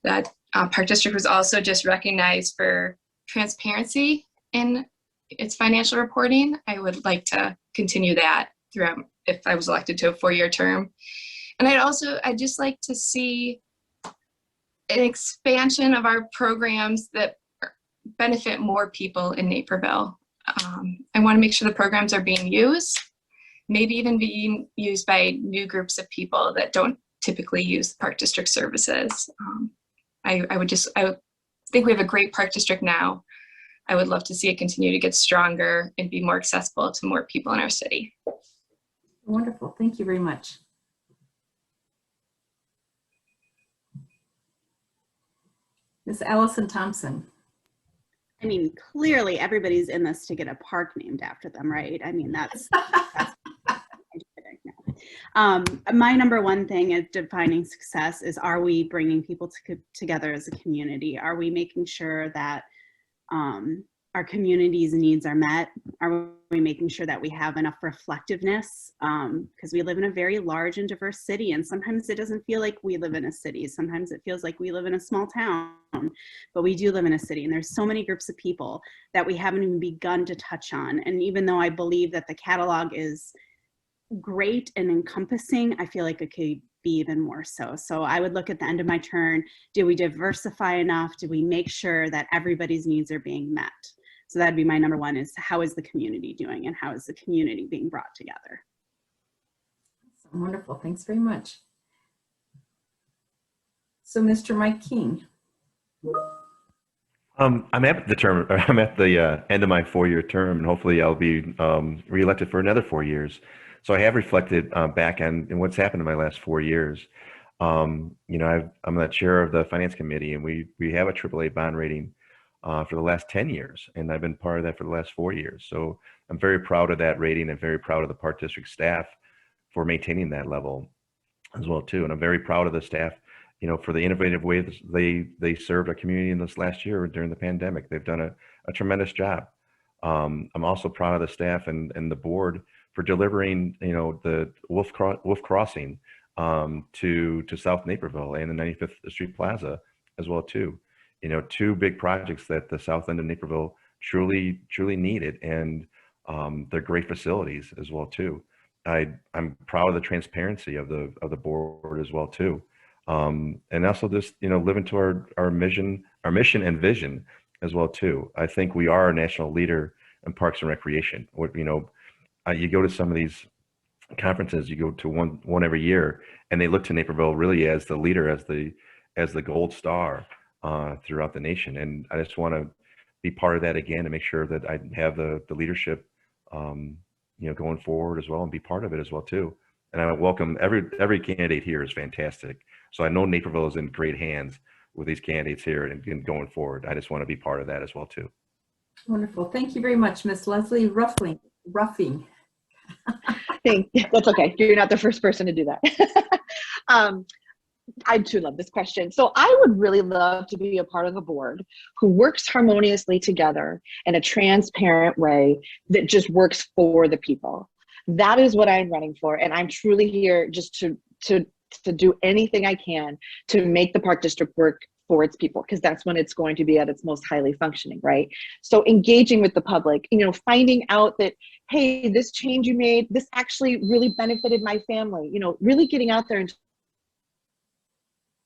That Park District was also just recognized for transparency in its financial reporting. I would like to continue that throughout if I was elected to a 4-year term. And I'd just like to see an expansion of our programs that benefit more people in Naperville. I want to make sure the programs are being used, maybe even being used by new groups of people that don't typically use Park District services. I think we have a great Park District now. I would love to see it continue to get stronger and be more accessible to more people in our city. Wonderful. Thank you very much. Ms. Allison Thompson. I mean, clearly everybody's in this to get a park named after them, right? I mean, that's my number one thing is defining success is, are we bringing people together as a community? Are we making sure that our community's needs are met? Are we making sure that we have enough reflectiveness? Because we live in a very large and diverse city, and sometimes it doesn't feel like we live in a city. Sometimes it feels like we live in a small town, but we do live in a city, and there's so many groups of people that we haven't even begun to touch on. And even though I believe that the catalog is great and encompassing, I feel like it could be even more so. So I would look at the end of my term, do we diversify enough? Do we make sure that everybody's needs are being met? So that'd be my number one, is how is the community doing and how is the community being brought together? Wonderful, thanks very much. So Mr. Mike King. I'm at the end of my 4-year term, and hopefully I'll be reelected for another 4 years. So I have reflected back on what's happened in my last 4 years. You know, I'm the chair of the finance committee, and we have a AAA bond rating for the last 10 years, and I've been part of that for the last 4 years. So I'm very proud of that rating and very proud of the Park District staff for maintaining that level as well too. And I'm very proud of the staff, you know, for the innovative way they served our community in this last year during the pandemic. They've done a tremendous job. I'm also proud of the staff and the board for delivering, you know, the Wolf Crossing to South Naperville and the 95th Street Plaza as well too. You know, two big projects that the south end of Naperville truly needed, and they're great facilities as well too. I'm proud of the transparency of the board as well too, and also just, you know, living to our mission and vision as well too. I think we are a national leader in parks and recreation. You know, you go to some of these conferences, you go to one every year, and they look to Naperville really as the leader, as the gold star throughout the nation. And I just want to be part of that again and make sure that I have the leadership, you know, going forward as well, and be part of it as well too. And I welcome every candidate here is fantastic. So I know Naperville is in great hands with these candidates here and going forward. I just want to be part of that as well too. Wonderful. Thank you very much, Miss Leslie Ruffing. That's okay. You're not the first person to do that. I too love this question. So I would really love to be a part of a board who works harmoniously together in a transparent way that just works for the people. That is what I'm running for. And I'm truly here just to do anything I can to make the Park District work for its people, because that's when it's going to be at its most highly functioning, right? So engaging with the public, you know, finding out that, hey, this change you made, this actually really benefited my family, you know, really getting out there and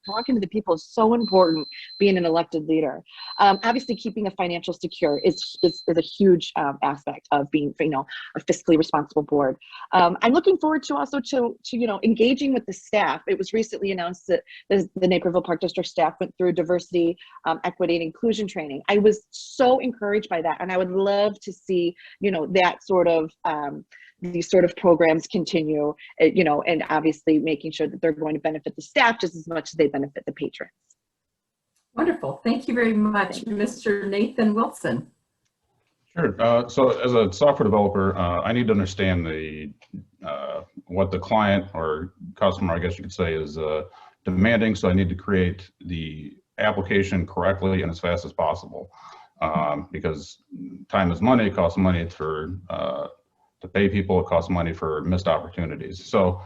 talking to the people is so important, being an elected leader. Obviously, keeping a financial secure is a huge aspect of being, you know, a fiscally responsible board. I'm looking forward to also to you know, engaging with the staff. It was recently announced that the Naperville Park District staff went through diversity, equity, and inclusion training. I was so encouraged by that, and I would love to see, you know, that sort of these sort of programs continue, you know, and obviously making sure that they're going to benefit the staff just as much as they benefit the patrons. Wonderful. Thank you very much, Mr. Nathan Wilson. Sure. So as a software developer, I need to understand what the client or customer, I guess you could say, is demanding. So I need to create the application correctly and as fast as possible, because time is money. It costs money to pay people. It costs money for missed opportunities. So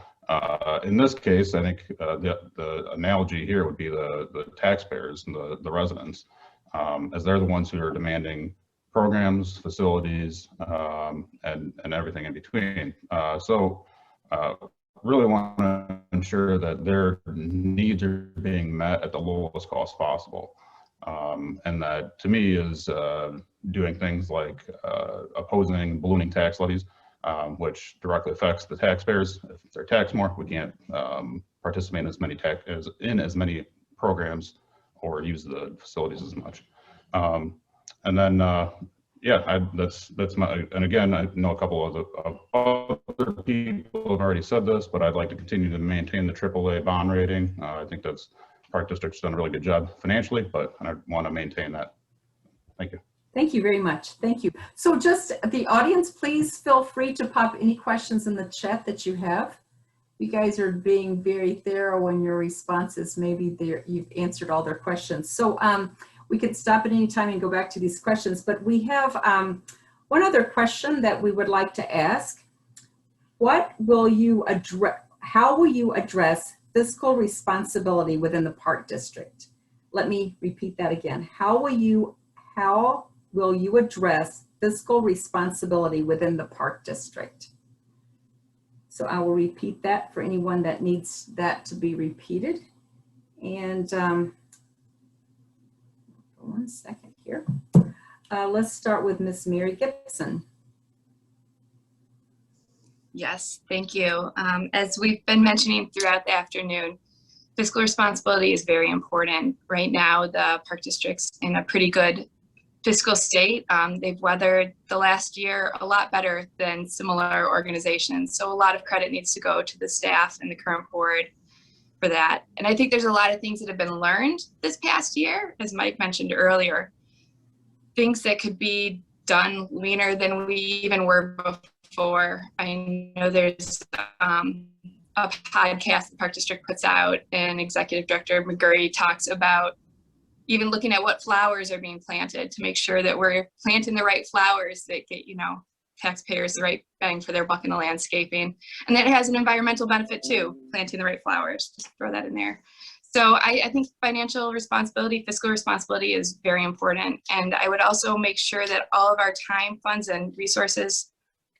in this case, I think the analogy here would be the taxpayers and the residents, as they're the ones who are demanding programs, facilities, and everything in between. So really want to ensure that their needs are being met at the lowest cost possible. And that, to me, is doing things like opposing ballooning tax levies, which directly affects the taxpayers. If they're taxed more, we can't participate in as many programs or use the facilities as much. And then, yeah, that's my. And again, I know a couple of other people have already said this, but I'd like to continue to maintain the AAA bond rating. I think that's Park District's done a really good job financially, but I want to maintain that. Thank you. Thank you very much. Thank you. So just the audience, please feel free to pop any questions in the chat that you have. You guys are being very thorough in your responses. Maybe you've answered all their questions. So we could stop at any time and go back to these questions, but we have one other question that we would like to ask. How will you address fiscal responsibility within the Park District? Let me repeat that again. How will you address fiscal responsibility within the Park District? So I will repeat that for anyone that needs that to be repeated. And one second here. Let's start with Miss Mary Gibson. Yes, thank you. As we've been mentioning throughout the afternoon, fiscal responsibility is very important. Right now, the Park District's in a pretty good fiscal state. They've weathered the last year a lot better than similar organizations. So a lot of credit needs to go to the staff and the current board for that. And I think there's a lot of things that have been learned this past year, as Mike mentioned earlier, things that could be done leaner than we even were before. I know there's a podcast the Park District puts out, and Executive Director McGurry talks about even looking at what flowers are being planted to make sure that we're planting the right flowers that get, taxpayers the right bang for their buck in the landscaping. And that has an environmental benefit too, planting the right flowers, just throw that in there. So I think financial responsibility, fiscal responsibility is very important. And I would also make sure that all of our time, funds, and resources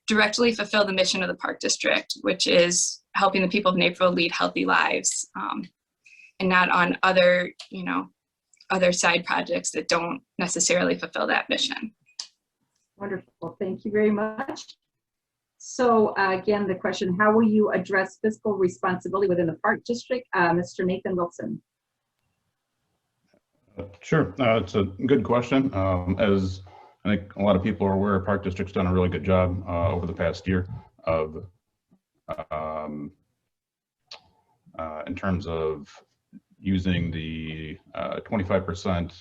directly fulfill the mission of the Park District, which is helping the people of Naperville lead healthy lives, and not on other, other side projects that don't necessarily fulfill that mission. Wonderful, thank you very much. So again, the question, how will you address fiscal responsibility within the Park District? Mr. Nathan Wilson. Sure, it's a good question. As I think a lot of people are aware, Park District's done a really good job over the past year of, in terms of using the 25%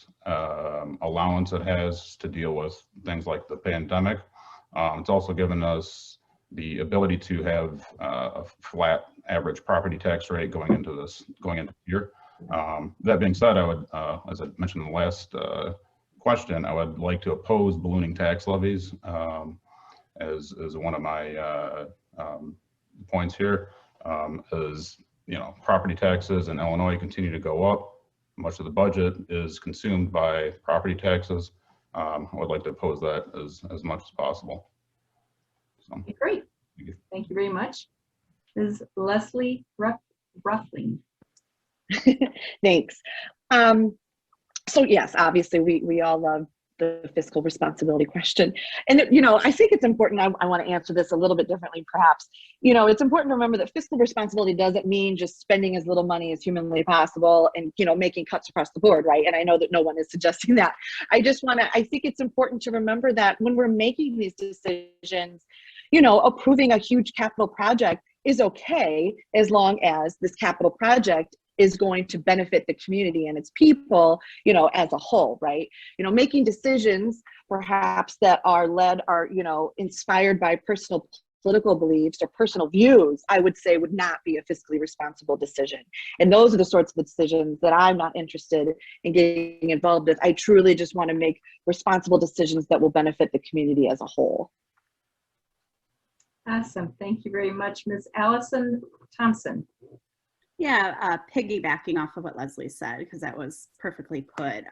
allowance it has to deal with things like the pandemic. It's also given us the ability to have a flat average property tax rate going into the year. That being said, I would, as I mentioned in the last question, I would like to oppose ballooning tax levies as one of my points here. As property taxes in Illinois continue to go up, much of the budget is consumed by property taxes. I would like to oppose that as much as possible. So, great. Thank you very much. Ms. Leslie Ruffling. Thanks. So yes, obviously we all love the fiscal responsibility question. And I think it's important, I want to answer this a little bit differently perhaps. It's important to remember that fiscal responsibility doesn't mean just spending as little money as humanly possible and making cuts across the board, right? And I know that no one is suggesting that. I think it's important to remember that when we're making these decisions, approving a huge capital project is okay as long as this capital project is going to benefit the community and its people, as a whole, right? Making decisions perhaps that are inspired by personal political beliefs or personal views, I would say would not be a fiscally responsible decision. And those are the sorts of decisions that I'm not interested in getting involved with. I truly just want to make responsible decisions that will benefit the community as a whole. Awesome, thank you very much. Ms. Allison Thompson. Yeah, piggybacking off of what Leslie said, because that was perfectly put.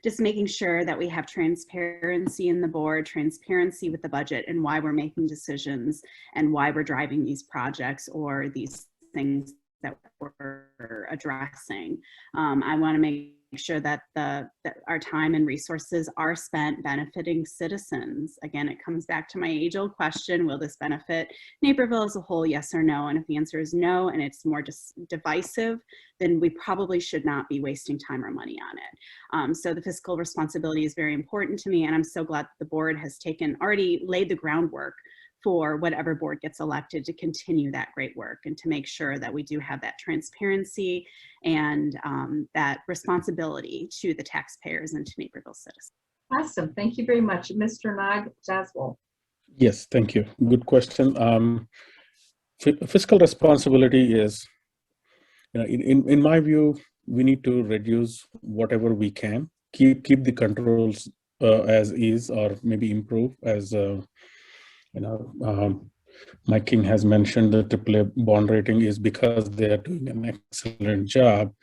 Just making sure that we have transparency in the board, transparency with the budget, and why we're making decisions and why we're driving these projects or these things that we're addressing. I want to make sure that that our time and resources are spent benefiting citizens. Again, it comes back to my age-old question, will this benefit Naperville as a whole, yes or no? And if the answer is no, and it's more just divisive, then we probably should not be wasting time or money on it. So the fiscal responsibility is very important to me, and I'm so glad that the board has already laid the groundwork for whatever board gets elected to continue that great work and to make sure that we do have that transparency and that responsibility to the taxpayers and to Naperville citizens. Awesome, thank you very much. Mr. Nag Jaswal. Yes, thank you. Good question. Fiscal responsibility is, in my view, we need to reduce whatever we can, keep the controls as is, or maybe improve as Mike King has mentioned the AAA bond rating is because they are doing an excellent job.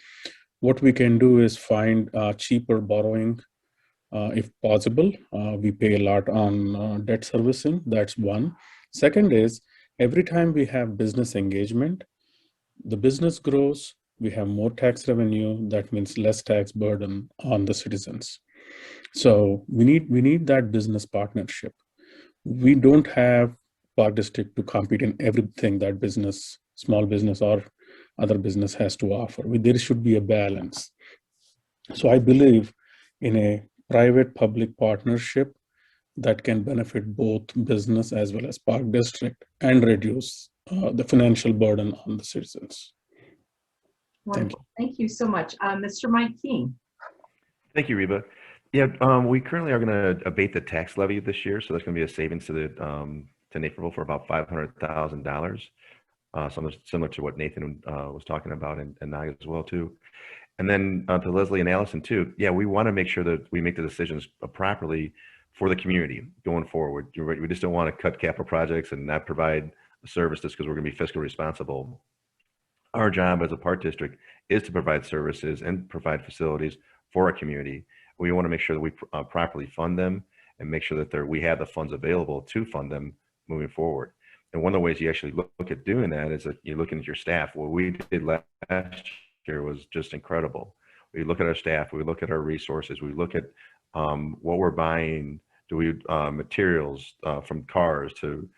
What we can do is find cheaper borrowing if possible. We pay a lot on debt servicing, that's one. Second is, every time we have business engagement, the business grows, we have more tax revenue, that means less tax burden on the citizens. So we need that business partnership. We don't have Park District to compete in everything that business, small business or other business has to offer. There should be a balance. So I believe in a private-public partnership that can benefit both business as well as Park District and reduce the financial burden on the citizens. Wonderful. Thank you so much. Mr. Mike King. Thank you, Reba. Yeah, we currently are going to abate the tax levy this year, so there's going to be a savings to the to Naperville for about $500,000. Similar to what Nathan was talking about, and Naga as well too. And then to Leslie and Allison too. Yeah, we want to make sure that we make the decisions properly for the community going forward. We just don't want to cut capital projects and not provide a service just because we're going to be fiscally responsible. Our job as a park district is to provide services and provide facilities for our community. We want to make sure that we properly fund them and make sure that we have the funds available to fund them moving forward. And one of the ways you actually look at doing that is that you're looking at your staff. What we did last year was just incredible. We look at our staff, we look at our resources, we look at what we're buying, materials from cars to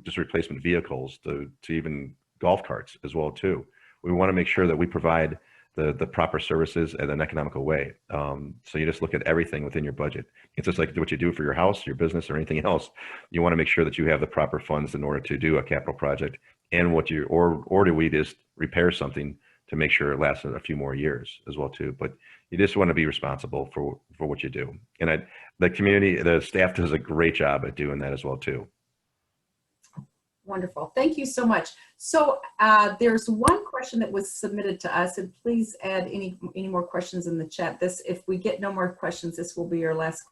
just replacement vehicles to even golf carts as well too. We want to make sure that we provide the proper services in an economical way. So you just look at everything within your budget. It's just like what you do for your house, your business, or anything else. You want to make sure that you have the proper funds in order to do a capital project, and or do we just repair something to make sure it lasts a few more years as well too. But you just want to be responsible for what you do. And the staff does a great job at doing that as well too. Wonderful. Thank you so much. So there's one question that was submitted to us, and please add any more questions in the chat. If we get no more questions, this will be your last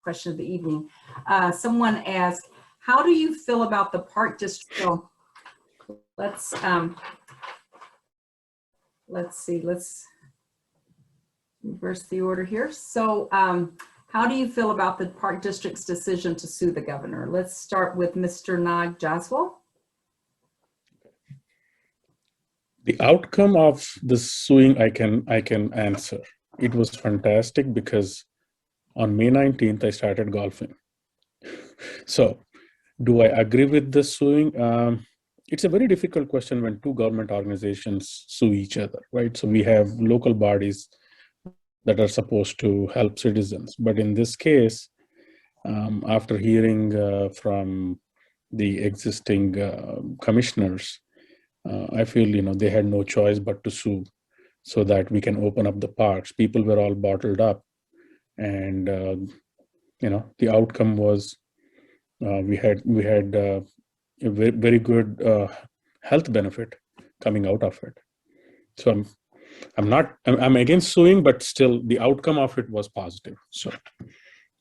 question of the evening. Someone asked, how do you feel about the park district? So let's see, let's reverse the order here. So how do you feel about the park district's decision to sue the governor? Let's start with Mr. Nag Jaswal. The outcome of the suing, I can answer. It was fantastic because on May 19th, I started golfing. So do I agree with the suing? It's a very difficult question when two government organizations sue each other, right? So we have local bodies that are supposed to help citizens. But in this case, after hearing from the existing commissioners, I feel they had no choice but to sue so that we can open up the parks. People were all bottled up, and the outcome was we had a very good health benefit coming out of it. So I'm against suing, but still the outcome of it was positive. So.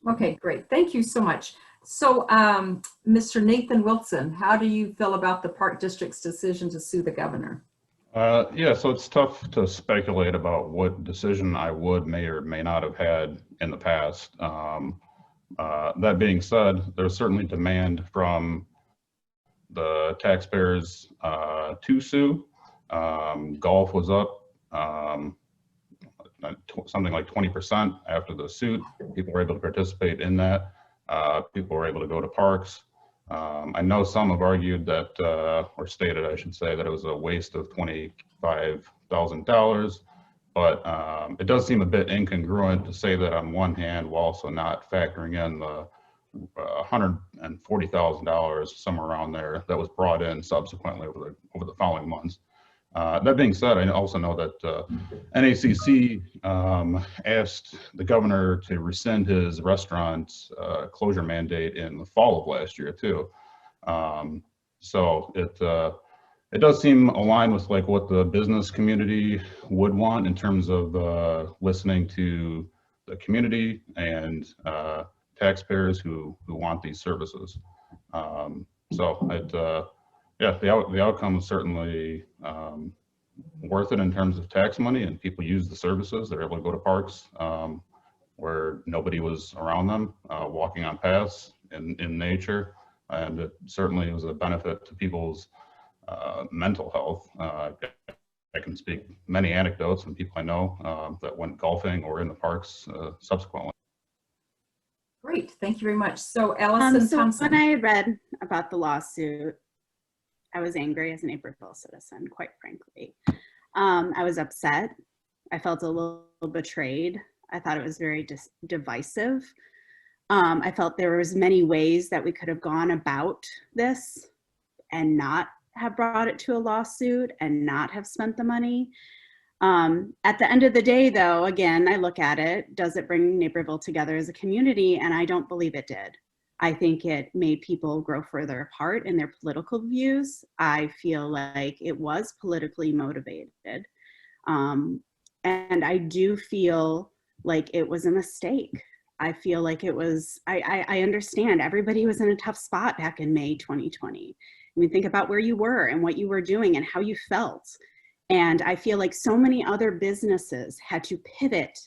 Okay, great. Thank you so much. So Mr. Nathan Wilson, how do you feel about the Park District's decision to sue the governor? Yeah, so it's tough to speculate about what decision I may or may not have had in the past. That being said, there's certainly demand from the taxpayers to sue. Golf was up something like 20% after the suit. People were able to participate in that. People were able to go to parks. I know some have argued that, or stated, I should say, that it was a waste of $25,000, but it does seem a bit incongruent to say that on one hand, while also not factoring in the $140,000, somewhere around there, that was brought in subsequently over the following months. That being said, I also know that NACC asked the governor to rescind his restaurant closure mandate in the fall of last year too. So it does seem aligned with like what the business community would want in terms of listening to the community and taxpayers who want these services. Yeah, the outcome is certainly worth it in terms of tax money, and people use the services. They're able to go to parks where nobody was around them, walking on paths in nature, and it certainly was a benefit to people's mental health. I can speak many anecdotes from people I know that went golfing or in the parks subsequently. Great, thank you very much. So Allison Thompson. When I read about the lawsuit, I was angry as a Naperville citizen, quite frankly. I was upset. I felt a little betrayed. I thought it was very divisive. I felt there was many ways that we could have gone about this and not have brought it to a lawsuit and not have spent the money. At the end of the day, though, again, I look at it, does it bring Naperville together as a community? And I don't believe it did. I think it made people grow further apart in their political views. I feel like it was politically motivated. And I do feel like it was a mistake. I feel like it was, I understand everybody was in a tough spot back in May 2020. I mean, think about where you were and what you were doing and how you felt. And I feel like so many other businesses had to pivot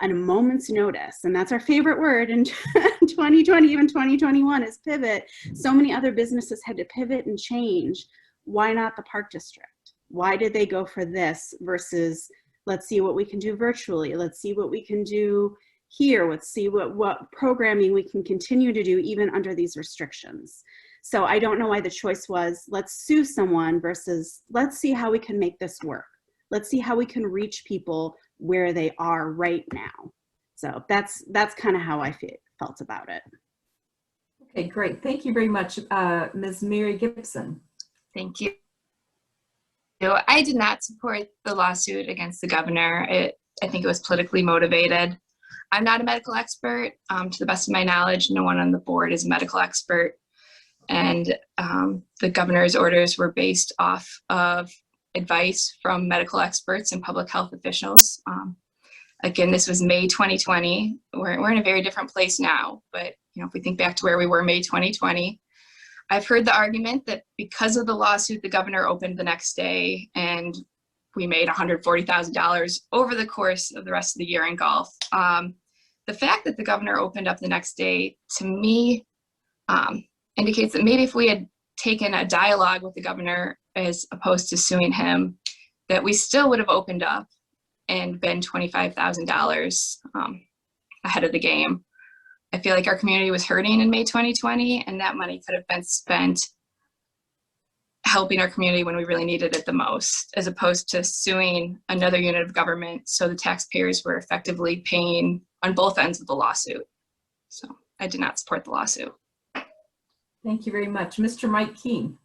on a moment's notice. And that's our favorite word in 2020, even 2021 is pivot. So many other businesses had to pivot and change. Why not the Park District? Why did they go for this versus let's see what we can do virtually. Let's see what we can do here. Let's see what programming we can continue to do even under these restrictions. So I don't know why the choice was let's sue someone versus let's see how we can make this work. Let's see how we can reach people where they are right now. So that's kind of how I felt about it. Okay, great. Thank you very much, Ms. Mary Gibson. Thank you. I did not support the lawsuit against the governor. I think it was politically motivated. I'm not a medical expert. To the best of my knowledge, no one on the board is a medical expert. And the governor's orders were based off of advice from medical experts and public health officials. Again, this was May 2020. We're in a very different place now, but if we think back to where we were May 2020, I've heard the argument that because of the lawsuit, the governor opened the next day and we made $140,000 over the course of the rest of the year in golf. The fact that the governor opened up the next day, to me, indicates that maybe if we had taken a dialogue with the governor as opposed to suing him, that we still would have opened up and been $25,000 ahead of the game. I feel like our community was hurting in May 2020, and that money could have been spent helping our community when we really needed it the most, as opposed to suing another unit of government. So the taxpayers were effectively paying on both ends of the lawsuit. So I did not support the lawsuit. Thank you very much. Mr. Mike Keene.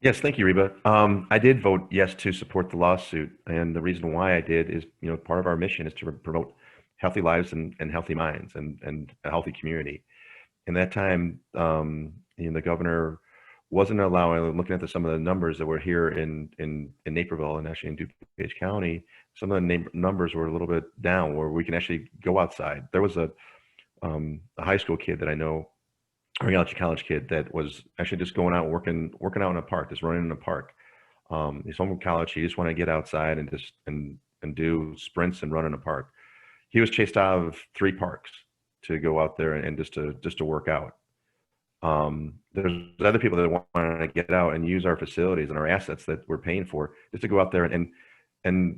Yes, thank you, Reba. I did vote yes to support the lawsuit. And the reason why I did is, part of our mission is to promote healthy lives and healthy minds and a healthy community. In that time, the governor wasn't allowing, looking at some of the numbers that were here in Naperville and actually in DuPage County, some of the numbers were a little bit down where we can actually go outside. There was a high school kid that I know, or a college kid that was actually just going out working out in a park, just running in a park. He's home from college. He just wanted to get outside and just and do sprints and run in a park. He was chased out of 3 parks to go out there and just to work out. There's other people that want to get out and use our facilities and our assets that we're paying for just to go out there and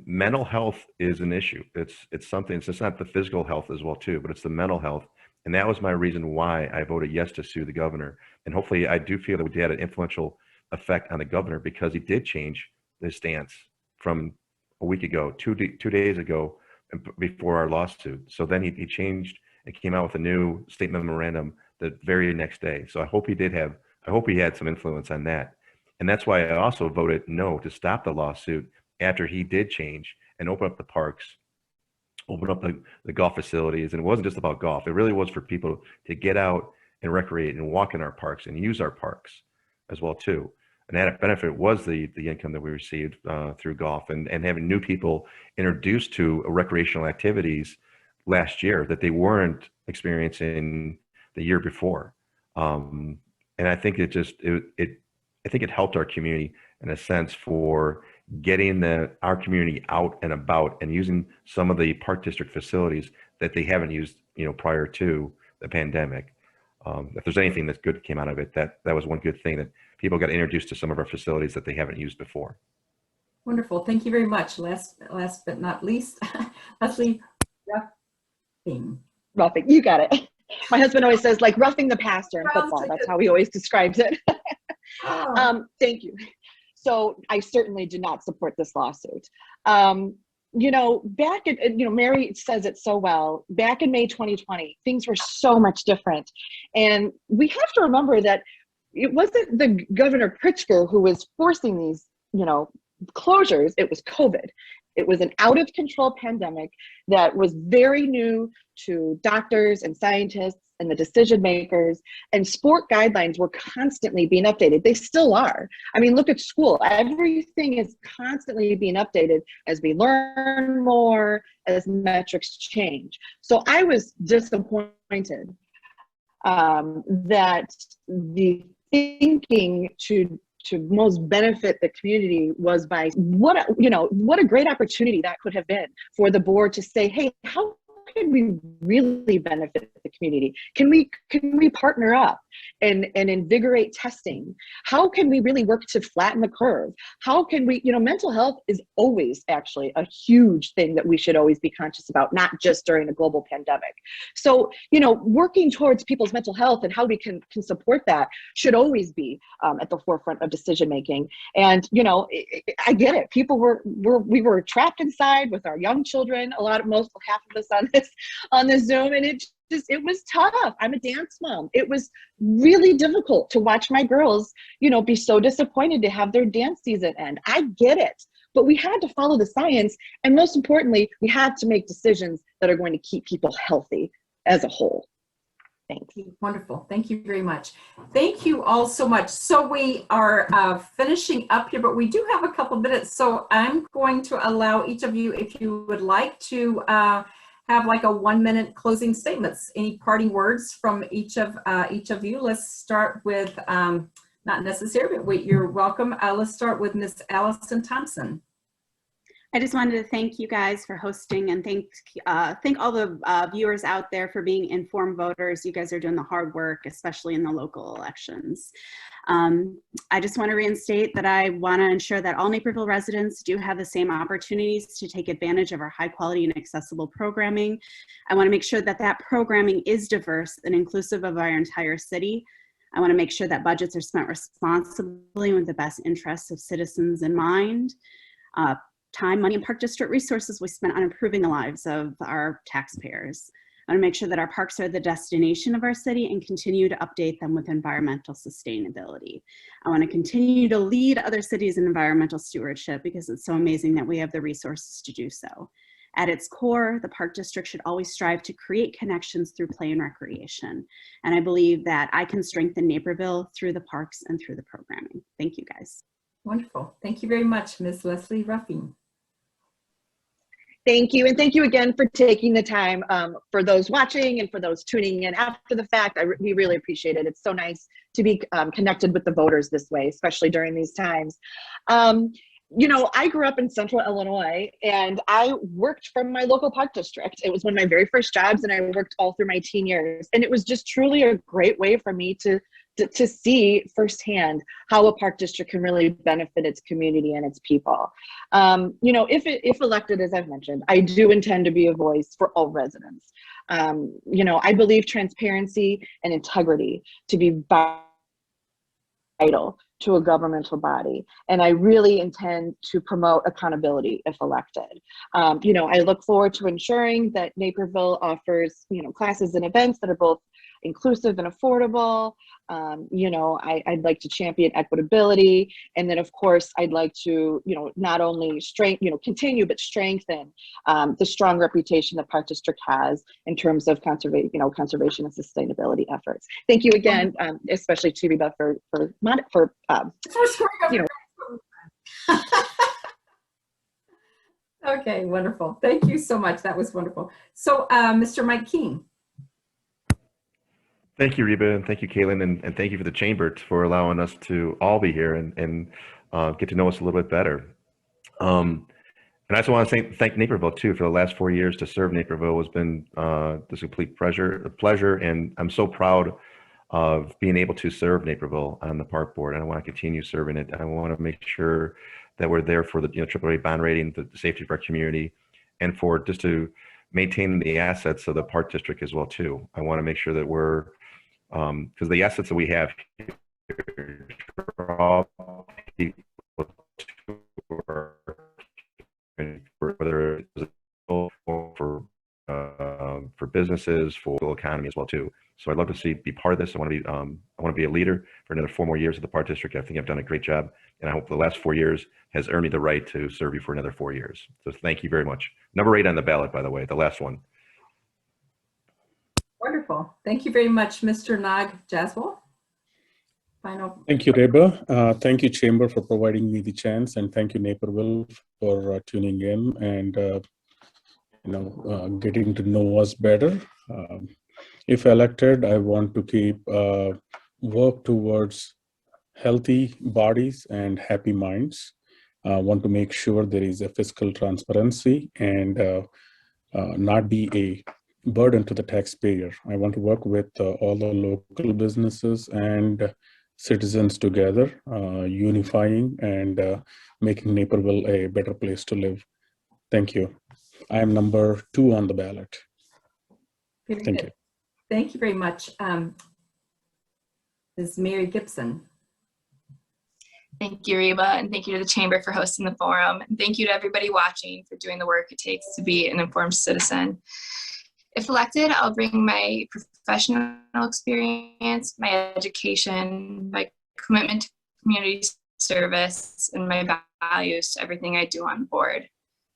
mental health is an issue. It's something. It's just not the physical health as well too, but it's the mental health. And that was my reason why I voted yes to sue the governor. And hopefully I do feel that we had an influential effect on the governor because he did change his stance from a week ago, 2 days ago, before our lawsuit. So then he changed and came out with a new state memorandum the very next day. So I hope he had some influence on that. And that's why I also voted no to stop the lawsuit after he did change and open up the parks, open up the golf facilities. And it wasn't just about golf. It really was for people to get out and recreate and walk in our parks and use our parks as well too. And that benefit was the income that we received through golf and having new people introduced to recreational activities last year that they weren't experiencing the year before. And I think I think it helped our community in a sense for getting our community out and about and using some of the Park District facilities that they haven't used, prior to the pandemic. If there's anything that's good came out of it, that was one good thing, that people got introduced to some of our facilities that they haven't used before. Wonderful. Thank you very much. Last but not least, Leslie Roughing, you got it. My husband always says like roughing the passer in football. That's how he always describes it. Thank you. So I certainly did not support this lawsuit. Back in, Mary says it so well, back in May 2020, things were so much different. And we have to remember that it wasn't the Governor Pritzker who was forcing these, closures. It was COVID. It was an out of control pandemic that was very new to doctors and scientists and the decision makers, and sport guidelines were constantly being updated. They still are. I mean, look at school. Everything is constantly being updated as we learn more, as metrics change. So I was disappointed that the thinking to most benefit the community was by what a great opportunity that could have been for the board to say, hey, how can we really benefit the community? Can we partner up and invigorate testing? How can we really work to flatten the curve? How can we, mental health is always actually a huge thing that we should always be conscious about, not just during a global pandemic. So, working towards people's mental health and how we can support that should always be at the forefront of decision making. And, I get it. People we were trapped inside with our young children, half of us on this Zoom, and it was tough. I'm a dance mom. It was really difficult to watch my girls, be so disappointed to have their dance season end. I get it, but we had to follow the science. And most importantly, we had to make decisions that are going to keep people healthy as a whole. Thanks. Wonderful. Thank you very much. Thank you all so much. So we are finishing up here, but we do have a couple minutes. So I'm going to allow each of you, if you would like to have like a 1-minute closing statements. Any parting words from each of you? Let's start with, not necessary, but wait, you're welcome. Let's start with Miss Allison Thompson. I just wanted to thank you guys for hosting, and thank all the viewers out there for being informed voters. You guys are doing the hard work, especially in the local elections. I just want to reinstate that I want to ensure that all Naperville residents do have the same opportunities to take advantage of our high quality and accessible programming. I want to make sure that that programming is diverse and inclusive of our entire city. I want to make sure that budgets are spent responsibly with the best interests of citizens in mind. Time, money, and Park District resources we spent on improving the lives of our taxpayers. I want to make sure that our parks are the destination of our city and continue to update them with environmental sustainability. I want to continue to lead other cities in environmental stewardship because it's so amazing that we have the resources to do so. At its core, the Park District should always strive to create connections through play and recreation. And I believe that I can strengthen Naperville through the parks and through the programming. Thank you, guys. Wonderful. Thank you very much, Ms. Leslie Ruffing. Thank you. And thank you again for taking the time for those watching and for those tuning in after the fact. We really appreciate it. It's so nice to be connected with the voters this way, especially during these times. I grew up in Central Illinois, and I worked from my local park district. It was one of my very first jobs, and I worked all through my teen years. And it was just truly a great way for me to see firsthand how a park district can really benefit its community and its people. If elected, as I've mentioned, I do intend to be a voice for all residents. I believe transparency and integrity to be vital to a governmental body. And I really intend to promote accountability if elected. I look forward to ensuring that Naperville offers, classes and events that are both inclusive and affordable. I'd like to champion equitability. And then of course, I'd like to, not only continue, but strengthen the strong reputation the Park District has in terms of conservation and sustainability efforts. Thank you again, especially to Reba for Okay, wonderful. Thank you so much. That was wonderful. So, Mr. Mike Keene. Thank you, Reba, and thank you, Kaylin, and thank you for the chamber for allowing us to all be here and get to know us a little bit better. And I also want to thank Naperville too for the last 4 years. To serve Naperville has been this complete pleasure, and I'm so proud of being able to serve Naperville on the park board, and I want to continue serving it. I want to make sure that we're there for the AAA bond rating, the safety of our community, and for just to maintain the assets of the park district as well too. I want to make sure that we're because the assets that we have here draw people to whether it's for businesses, for the economy as well too. So I'd love to be part of this. I want to be a leader for another 4 more years of the Park District. I think I've done a great job, and I hope the last 4 years has earned me the right to serve you for another 4 years. So thank you very much. Number 8 on the ballot, by the way, the last one. Wonderful. Thank you very much, Mr. Nag Jaswal. Final. Thank you, Reba. Thank you, Chamber, for providing me the chance, and thank you, Naperville, for tuning in and getting to know us better. If elected, I want to keep work towards healthy bodies and happy minds. I want to make sure there is a fiscal transparency and not be a burden to the taxpayer. I want to work with all the local businesses and citizens together, unifying and making Naperville a better place to live. Thank you. I am number 2 on the ballot. Thank you. Thank you very much. Ms. Mary Gibson. Thank you, Reba, and thank you to the Chamber for hosting the forum. And thank you to everybody watching for doing the work it takes to be an informed citizen. If elected, I'll bring my professional experience, my education, my commitment to community service, and my values to everything I do on board.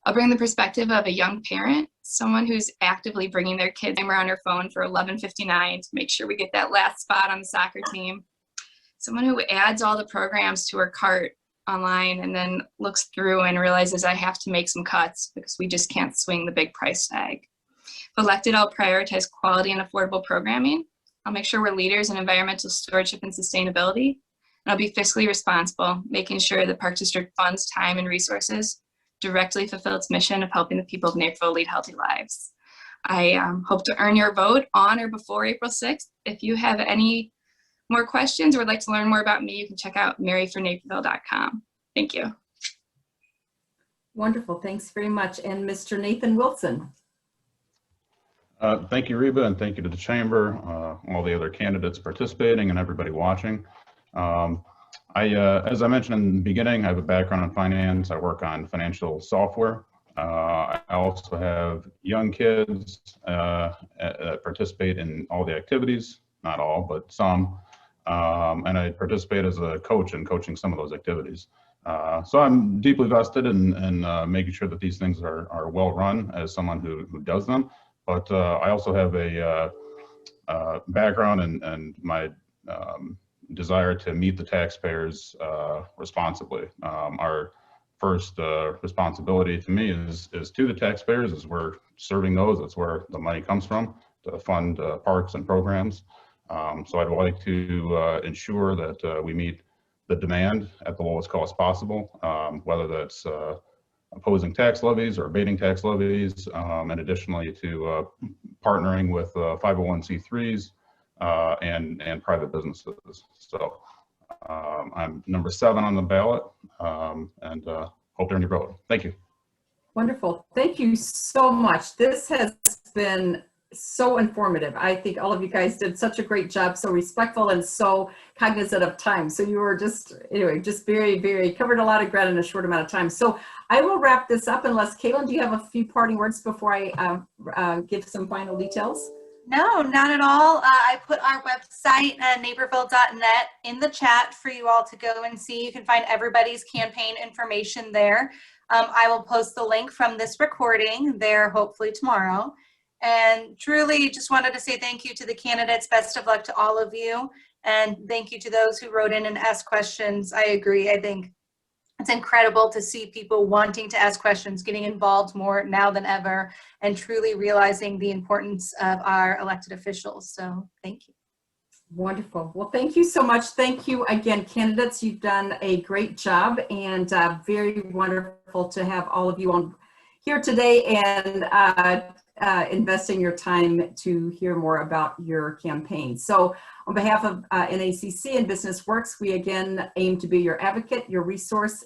I'll bring the perspective of a young parent, someone who's actively bringing their kids on her phone for 11:59 to make sure we get that last spot on the soccer team. Someone who adds all the programs to her cart online and then looks through and realizes I have to make some cuts because we just can't swing the big price tag. If elected, I'll prioritize quality and affordable programming. I'll make sure we're leaders in environmental stewardship and sustainability. And I'll be fiscally responsible, making sure the Park District funds time and resources directly fulfill its mission of helping the people of Naperville lead healthy lives. I hope to earn your vote on or before April 6th. If you have any more questions or would like to learn more about me, you can check out maryfornaperville.com. Thank you. Wonderful. Thanks very much. And Mr. Nathan Wilson. Thank you, Reba, and thank you to the Chamber, all the other candidates participating, and everybody watching. As I mentioned in the beginning, I have a background in finance. I work on financial software. I also have young kids that participate in all the activities, not all, but some. And I participate as a coach in coaching some of those activities. So I'm deeply vested in making sure that these things are well run as someone who does them. But I also have a background and my desire to meet the taxpayers responsibly. Our first responsibility to me is to the taxpayers, as we're serving those. That's where the money comes from to fund parks and programs. So I'd like to ensure that we meet the demand at the lowest cost possible, whether that's opposing tax levies or abating tax levies, and additionally to partnering with 501c3s and private businesses. So I'm number 7 on the ballot, and hope to earn your vote. Thank you. Wonderful. Thank you so much. This has been so informative. I think all of you guys did such a great job, so respectful and so cognizant of time. So you were just, anyway, just very, very covered a lot of ground in a short amount of time. So I will wrap this up unless, Caitlin, do you have a few parting words before I give some final details? No, not at all. I put our website, naperville.net, in the chat for you all to go and see. You can find everybody's campaign information there. I will post the link from this recording there hopefully tomorrow. And truly just wanted to say thank you to the candidates. Best of luck to all of you. And thank you to those who wrote in and asked questions. I agree. I think it's incredible to see people wanting to ask questions, getting involved more now than ever, and truly realizing the importance of our elected officials. So thank you. Wonderful. Well, thank you so much. Thank you again, candidates. You've done a great job, and very wonderful to have all of you on here today and investing your time to hear more about your campaign. So on behalf of NACC and Business Works, we again aim to be your advocate, your resource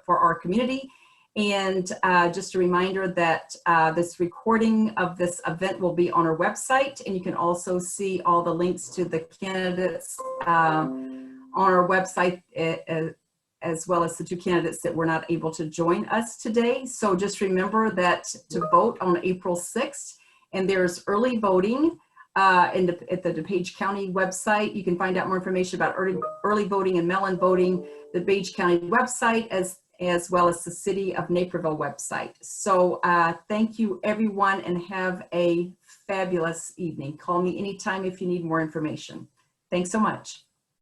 for our community. And just a reminder that this recording of this event will be on our website, and you can also see all the links to the candidates on our website, as well as the 2 candidates that were not able to join us today. So just remember that to vote on April 6th, And there's early voting at the DuPage County website. You can find out more information about early voting and mail-in voting, the DuPage County website, as well as the City of Naperville website. So thank you, everyone, and have a fabulous evening. Call me anytime if you need more information. Thanks so much.